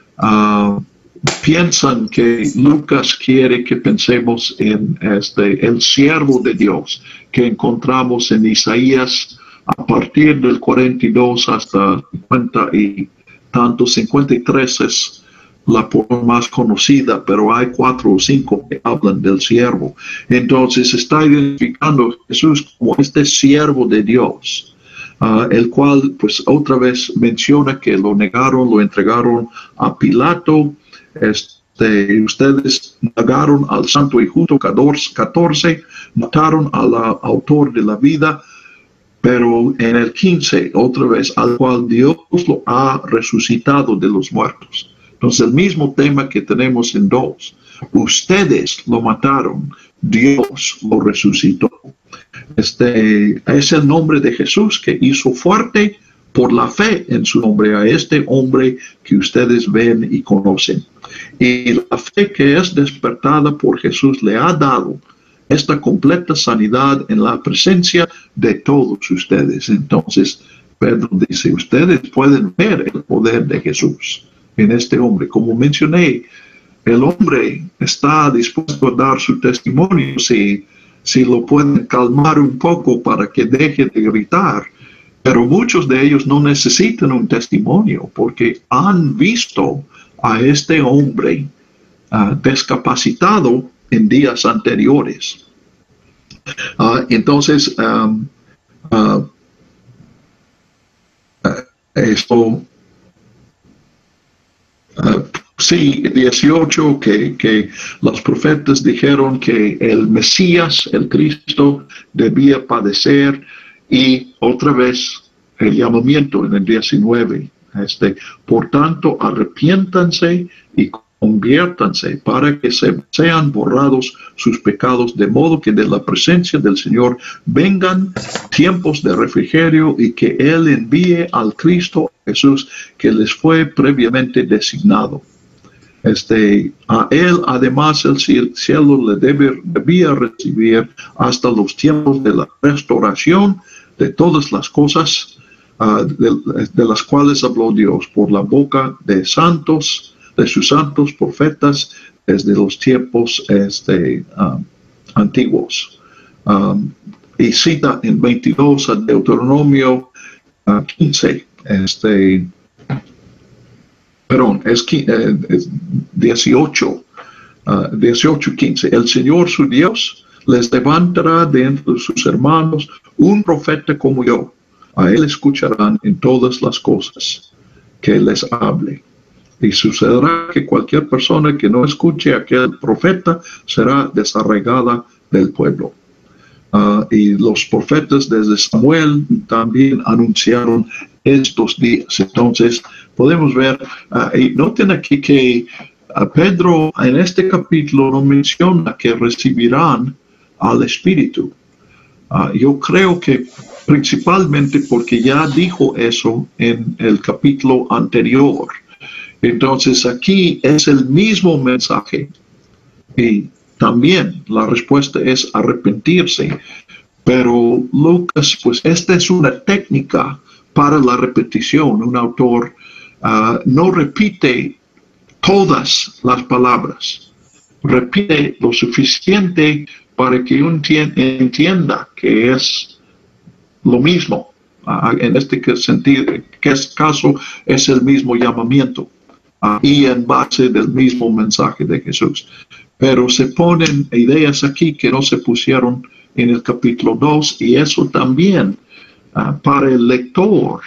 piensan que Lucas quiere que pensemos en el siervo de Dios que encontramos en Isaías a partir del 42 hasta 50 y tanto. 53 es la porción más conocida, pero hay 4 o 5 que hablan del siervo. Entonces está identificando a Jesús como este siervo de Dios, el cual pues otra vez menciona que lo negaron, lo entregaron a Pilato. Ustedes negaron al santo y justo 14, mataron al autor de la vida, pero en el 15, otra vez, al cual Dios lo ha resucitado de los muertos. Entonces, el mismo tema que tenemos en 2. Ustedes lo mataron, Dios lo resucitó. Es el nombre de Jesús que hizo fuerte por la fe en su nombre a este hombre que ustedes ven y conocen. Y la fe que es despertada por Jesús le ha dado esta completa sanidad en la presencia de todos ustedes. Entonces, Pedro dice, ustedes pueden ver el poder de Jesús en este hombre. Como mencioné, el hombre está dispuesto a dar su testimonio si lo pueden calmar un poco para que deje de gritar. Pero muchos de ellos no necesitan un testimonio porque han visto a este hombre discapacitado en días anteriores. Entonces, esto sí, 18, que los profetas dijeron que el Mesías, el Cristo, debía padecer, y otra vez el llamamiento en el 19. Por tanto, arrepiéntanse y conviértanse para que sean borrados sus pecados, de modo que de la presencia del Señor vengan tiempos de refrigerio, y que Él envíe al Cristo Jesús que les fue previamente designado. A Él además el cielo le debía recibir hasta los tiempos de la restauración de todas las cosas, de las cuales habló Dios por la boca de sus santos profetas desde los tiempos antiguos. Y cita en 22 a Deuteronomio 15, perdón, es 18, 18:15. El Señor su Dios les levantará de entre sus hermanos un profeta como yo. A él escucharán en todas las cosas que les hable. Y sucederá que cualquier persona que no escuche a aquel profeta será desarraigada del pueblo. Y los profetas desde Samuel también anunciaron estos días. Entonces podemos ver, y noten aquí que Pedro en este capítulo no menciona que recibirán al Espíritu. Yo creo que principalmente porque ya dijo eso en el capítulo anterior. Entonces aquí es el mismo mensaje, y también la respuesta es arrepentirse. Pero Lucas, pues esta es una técnica para la repetición. Un autor no repite todas las palabras, repite lo suficiente para que uno entienda que es lo mismo. En este sentido, que es caso, es el mismo llamamiento, y en base del mismo mensaje de Jesús. Pero se ponen ideas aquí que no se pusieron en el capítulo 2, y eso también para el lector,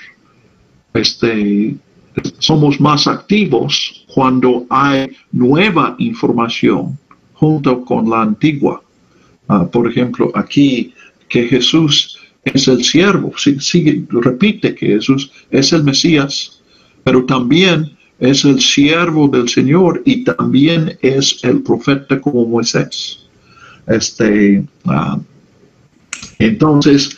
somos más activos cuando hay nueva información junto con la antigua. Por ejemplo, aquí que Jesús es el siervo, repite que Jesús es el Mesías, pero también es el siervo del Señor, y también es el profeta como Moisés. Entonces,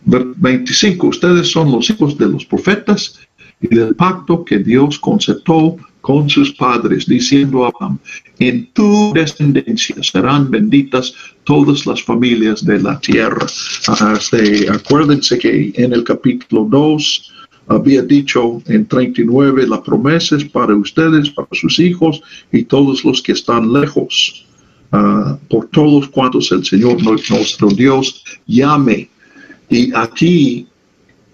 25, ustedes son los hijos de los profetas y del pacto que Dios concertó con sus padres, diciendo a Abraham: en tu descendencia serán benditas todas las familias de la tierra. Acuérdense que en el capítulo 2 había dicho en 39, la promesa es para ustedes, para sus hijos y todos los que están lejos, por todos cuantos el Señor nuestro Dios llame. Y aquí,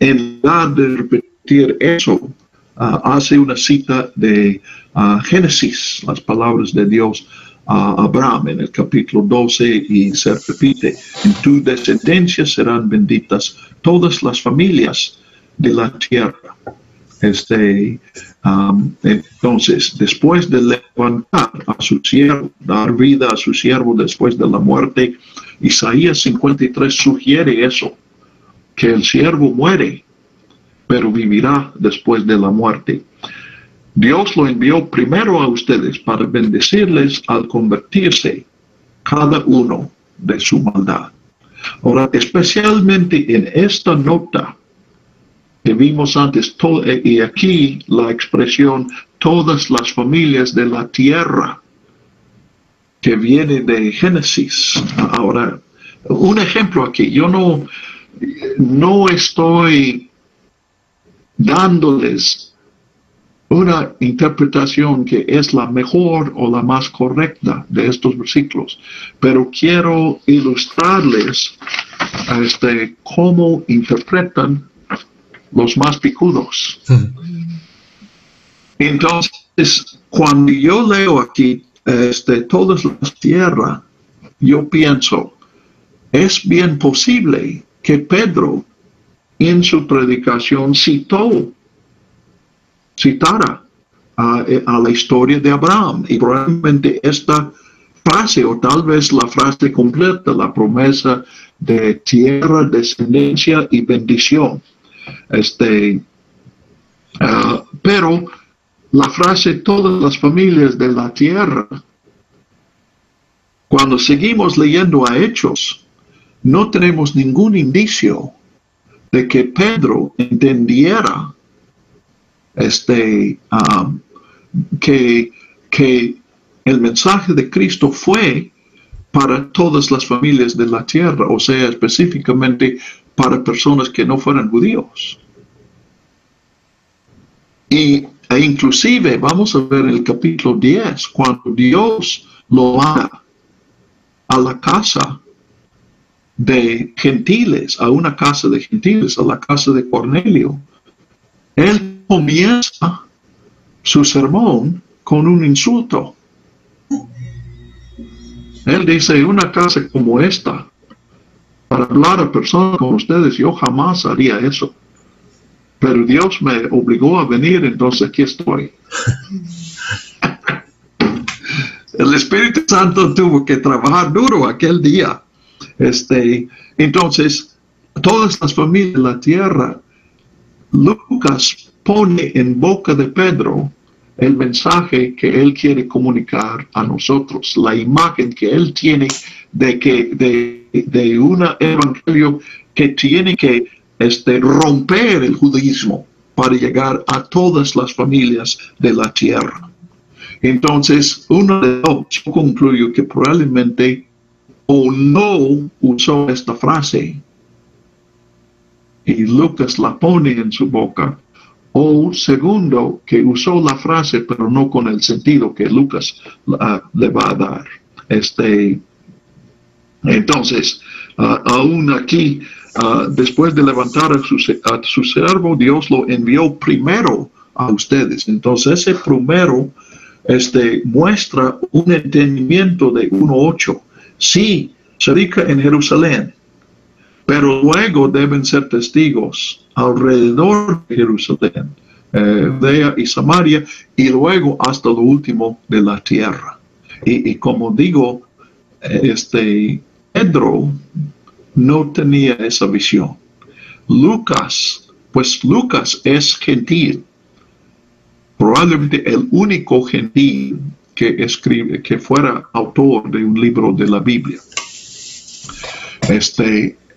en lugar de repetir eso, hace una cita de Génesis, las palabras de Dios a Abraham en el capítulo 12, y se repite: en tu descendencia serán benditas todas las familias de la tierra. Entonces, después de levantar a su siervo, dar vida a su siervo después de la muerte, Isaías 53 sugiere eso, que el siervo muere, pero vivirá después de la muerte. Dios lo envió primero a ustedes para bendecirles al convertirse cada uno de su maldad. Ahora, especialmente en esta nota que vimos antes, y aquí la expresión todas las familias de la tierra, que viene de Génesis. Ahora, un ejemplo aquí, yo no estoy dándoles una interpretación que es la mejor o la más correcta de estos versículos, pero quiero ilustrarles cómo interpretan los más picudos. Entonces, cuando yo leo aquí todas las tierras, yo pienso, es bien posible que Pedro en su predicación citara a la historia de Abraham. Y probablemente esta frase, o tal vez la frase completa, la promesa de tierra, descendencia y bendición. Pero la frase todas las familias de la tierra, cuando seguimos leyendo a Hechos, no tenemos ningún indicio de que Pedro entendiera que el mensaje de Cristo fue para todas las familias de la tierra, o sea, específicamente para personas que no fueran judíos. E inclusive, vamos a ver en el capítulo 10, cuando Dios lo manda a la casa de gentiles, a una casa de gentiles, a la casa de Cornelio, él comienza su sermón con un insulto. Él dice, una casa como esta, para hablar a personas como ustedes, yo jamás haría eso. Pero Dios me obligó a venir, entonces aquí estoy. El Espíritu Santo tuvo que trabajar duro aquel día. Entonces, todas las familias de la tierra, Lucas pone en boca de Pedro el mensaje que él quiere comunicar a nosotros, la imagen que él tiene de un evangelio que tiene que romper el judaísmo para llegar a todas las familias de la tierra. Entonces, uno de dos, yo concluyo que probablemente o no usó esta frase y Lucas la pone en su boca, o segundo, que usó la frase pero no con el sentido que Lucas le va a dar. Entonces, aún aquí, después de levantar a su siervo, Dios lo envió primero a ustedes. Entonces, ese primero muestra un entendimiento de 1:8. Sí, se radica en Jerusalén, pero luego deben ser testigos alrededor de Jerusalén, Judea y Samaria, y luego hasta lo último de la tierra. Y como digo, Pedro no tenía esa visión. Lucas es gentil, probablemente el único gentil que fuera autor de un libro de la Biblia.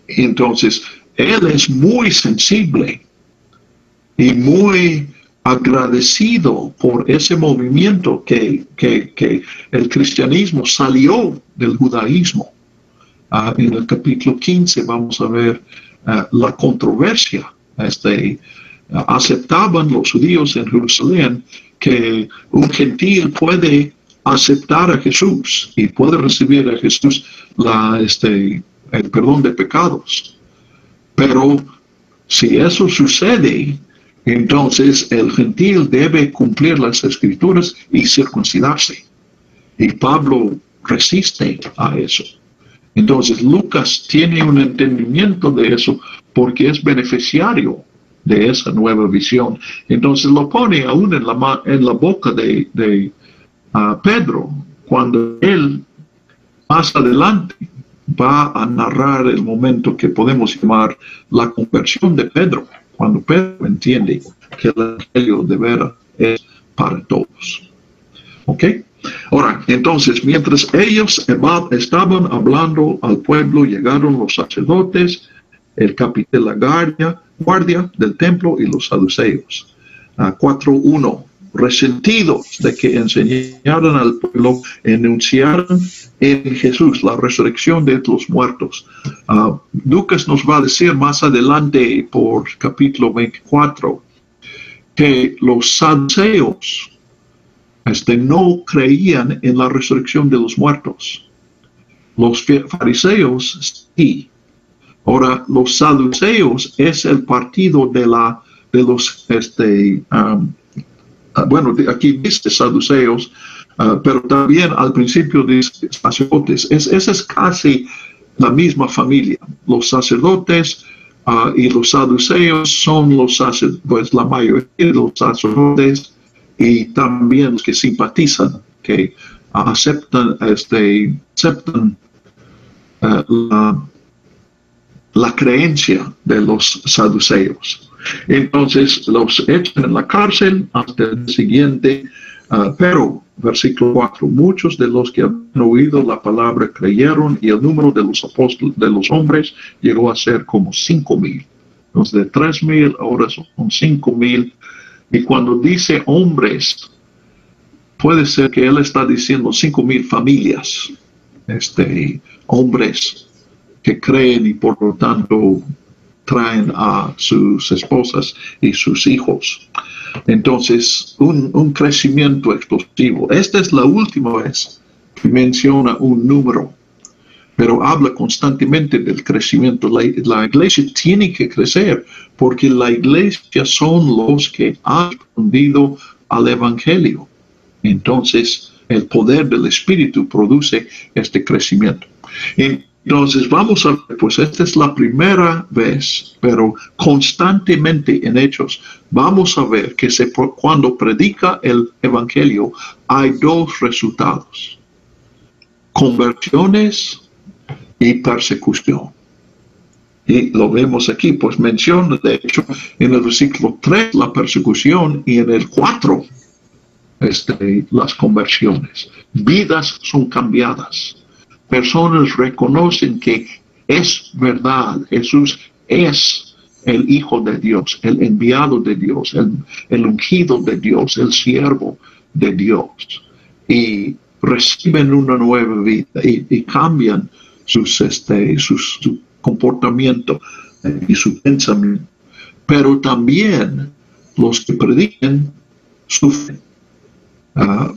Entonces, él es muy sensible y muy agradecido por ese movimiento que el cristianismo salió del judaísmo. En el capítulo 15 vamos a ver la controversia. Aceptaban los judíos en Jerusalén que un gentil puede aceptar a Jesús y puede recibir a Jesús el perdón de pecados. Pero si eso sucede, entonces el gentil debe cumplir las escrituras y circuncidarse. Y Pablo resiste a eso. Entonces Lucas tiene un entendimiento de eso porque es beneficiario de esa nueva visión. Entonces lo pone aún en la boca de Pedro, cuando él más adelante va a narrar el momento que podemos llamar la conversión de Pedro, cuando Pedro entiende que el evangelio de veras es para todos. ¿Ok? Ahora, entonces, mientras ellos estaban hablando al pueblo, llegaron los sacerdotes, el capitán de la guardia del templo y los saduceos. 4:1. Resentidos de que enseñaran al pueblo, enunciaran en Jesús la resurrección de los muertos. Lucas nos va a decir más adelante por capítulo 24 que los saduceos no creían en la resurrección de los muertos. Los fariseos sí. Ahora, los saduceos es el partido de los bueno, aquí dice saduceos, pero también al principio dice sacerdotes. Esa es casi la misma familia. Los sacerdotes y los saduceos son los sacerdotes, pues la mayoría de los sacerdotes y también los que simpatizan, que aceptan la creencia de los saduceos. Entonces los echan en la cárcel hasta el siguiente, pero, versículo 4, muchos de los que habían oído la palabra creyeron, y el número de los apóstoles, de los hombres, llegó a ser como 5,000. Entonces de 3,000 ahora son 5,000. Y cuando dice hombres, puede ser que él está diciendo 5,000 familias, hombres que creen y por lo tanto traen a sus esposas y sus hijos. Entonces, un crecimiento explosivo. Esta es la última vez que menciona un número, pero habla constantemente del crecimiento. La iglesia tiene que crecer porque la iglesia son los que han respondido al evangelio. Entonces, el poder del Espíritu produce este crecimiento. Entonces, vamos a ver, pues esta es la primera vez, pero constantemente en Hechos, vamos a ver que cuando predica el Evangelio, hay dos resultados: conversiones y persecución. Y lo vemos aquí, pues menciona, de hecho, en el versículo 3 la persecución y en el 4 las conversiones. Vidas son cambiadas. Personas reconocen que es verdad, Jesús es el Hijo de Dios, el enviado de Dios, el ungido de Dios, el siervo de Dios. Y reciben una nueva vida y cambian su comportamiento y su pensamiento. Pero también los que predican sufren.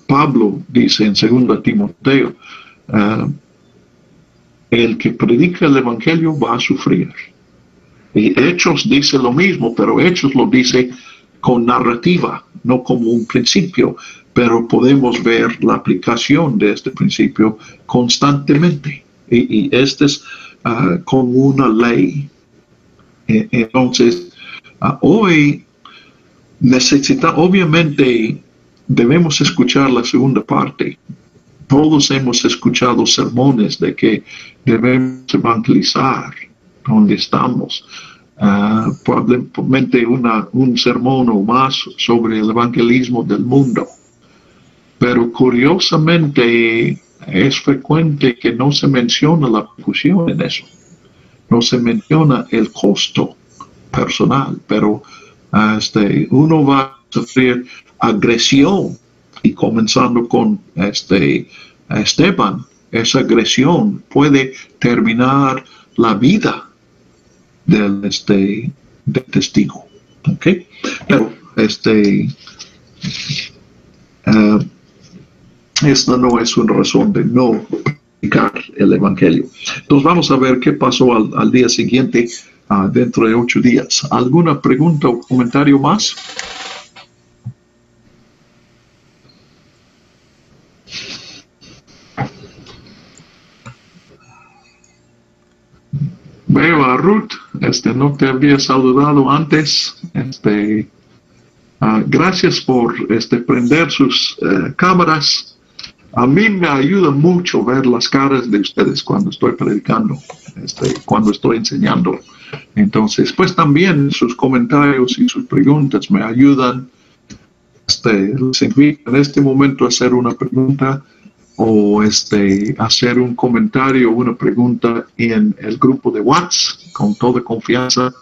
Pablo dice en 2 Timoteo, el que predica el Evangelio va a sufrir. Y Hechos dice lo mismo, pero Hechos lo dice con narrativa, no como un principio, pero podemos ver la aplicación de este principio constantemente. Y este es como una ley. Entonces, hoy obviamente debemos escuchar la segunda parte. Todos hemos escuchado sermones de que debemos evangelizar donde estamos. Probablemente un sermón o más sobre el evangelismo del mundo. Pero curiosamente es frecuente que no se menciona la persecución en eso. No se menciona el costo personal, pero uno va a sufrir agresión. Y comenzando con Esteban, esa agresión puede terminar la vida del testigo. ¿Okay? Pero esta no es una razón de no predicar el Evangelio. Entonces vamos a ver qué pasó al día siguiente, dentro de 8 días. ¿Alguna pregunta o comentario más? Veo a Ruth, no te había saludado antes. Gracias por prender sus cámaras. A mí me ayuda mucho ver las caras de ustedes cuando estoy predicando, cuando estoy enseñando. Entonces, pues también sus comentarios y sus preguntas me ayudan. Les invito en este momento a hacer una pregunta o hacer un comentario o una pregunta en el grupo de WhatsApp con toda confianza,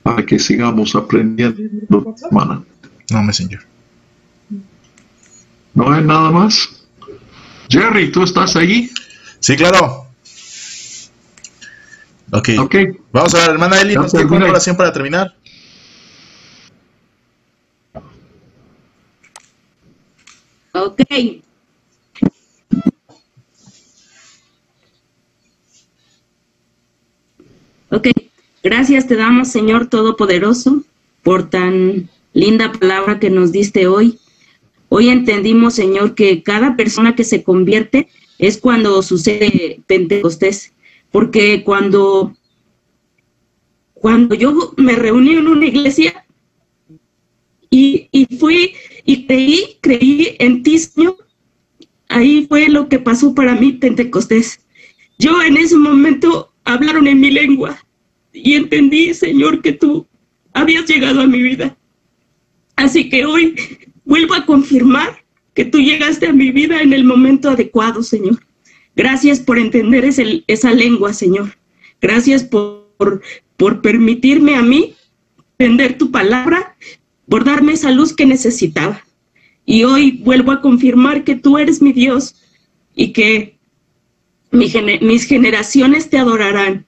para que sigamos aprendiendo semana. No, Messenger. ¿No hay nada más? Jerry, ¿tú estás ahí? Sí, claro. Ok. Vamos a ver, hermana Eli, ¿nos tiene una oración para terminar? Ok. Ok. Gracias te damos, Señor Todopoderoso, por tan linda palabra que nos diste hoy. Hoy entendimos, Señor, que cada persona que se convierte es cuando sucede Pentecostés, porque cuando cuando yo me reuní en una iglesia y fui y creí en ti, Señor. Ahí fue lo que pasó para mí, Pentecostés. Yo en ese momento hablaron en mi lengua y entendí, Señor, que tú habías llegado a mi vida. Así que hoy vuelvo a confirmar que tú llegaste a mi vida en el momento adecuado, Señor. Gracias por entender esa lengua, Señor. Gracias por permitirme a mí entender tu palabra, por darme esa luz que necesitaba. Y hoy vuelvo a confirmar que tú eres mi Dios y que mis generaciones te adorarán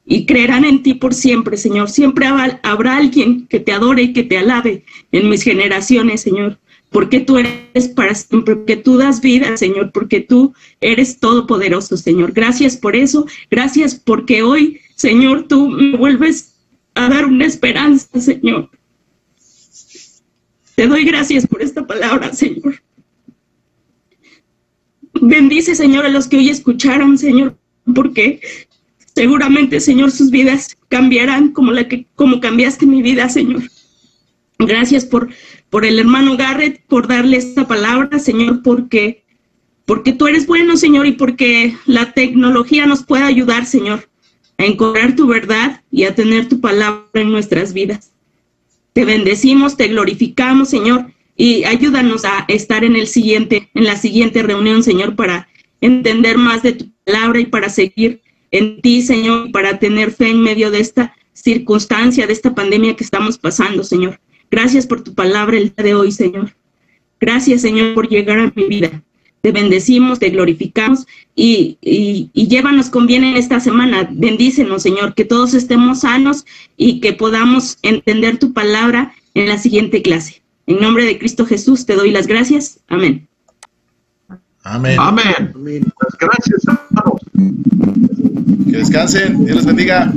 y creerán en ti por siempre, Señor. Siempre habrá alguien que te adore y que te alabe en mis generaciones, Señor, porque tú eres para siempre, porque tú das vida, Señor, porque tú eres todopoderoso, Señor. Gracias por eso, gracias porque hoy, Señor, tú me vuelves a dar una esperanza, Señor. Te doy gracias por esta palabra, Señor. Bendice, Señor, a los que hoy escucharon, Señor, porque seguramente, Señor, sus vidas cambiarán como cambiaste mi vida, Señor. Gracias por el hermano Garrett, por darle esta palabra, Señor, porque tú eres bueno, Señor, y porque la tecnología nos puede ayudar, Señor, a encontrar tu verdad y a tener tu palabra en nuestras vidas. Te bendecimos, te glorificamos, Señor, y ayúdanos a estar en la siguiente reunión, Señor, para entender más de tu palabra y para seguir en ti, Señor, y para tener fe en medio de esta circunstancia, de esta pandemia que estamos pasando, Señor. Gracias por tu palabra el día de hoy, Señor. Gracias, Señor, por llegar a mi vida. Te bendecimos, te glorificamos y llévanos con bien en esta semana. Bendícenos, Señor, que todos estemos sanos y que podamos entender tu palabra en la siguiente clase. En nombre de Cristo Jesús te doy las gracias. Amén. Amén. Amén. Pues gracias, hermanos. Que descansen. Dios les bendiga.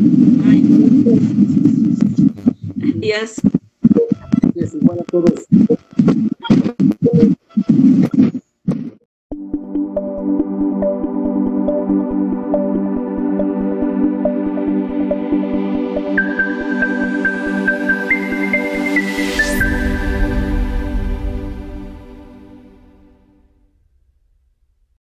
Días. Igual a todos.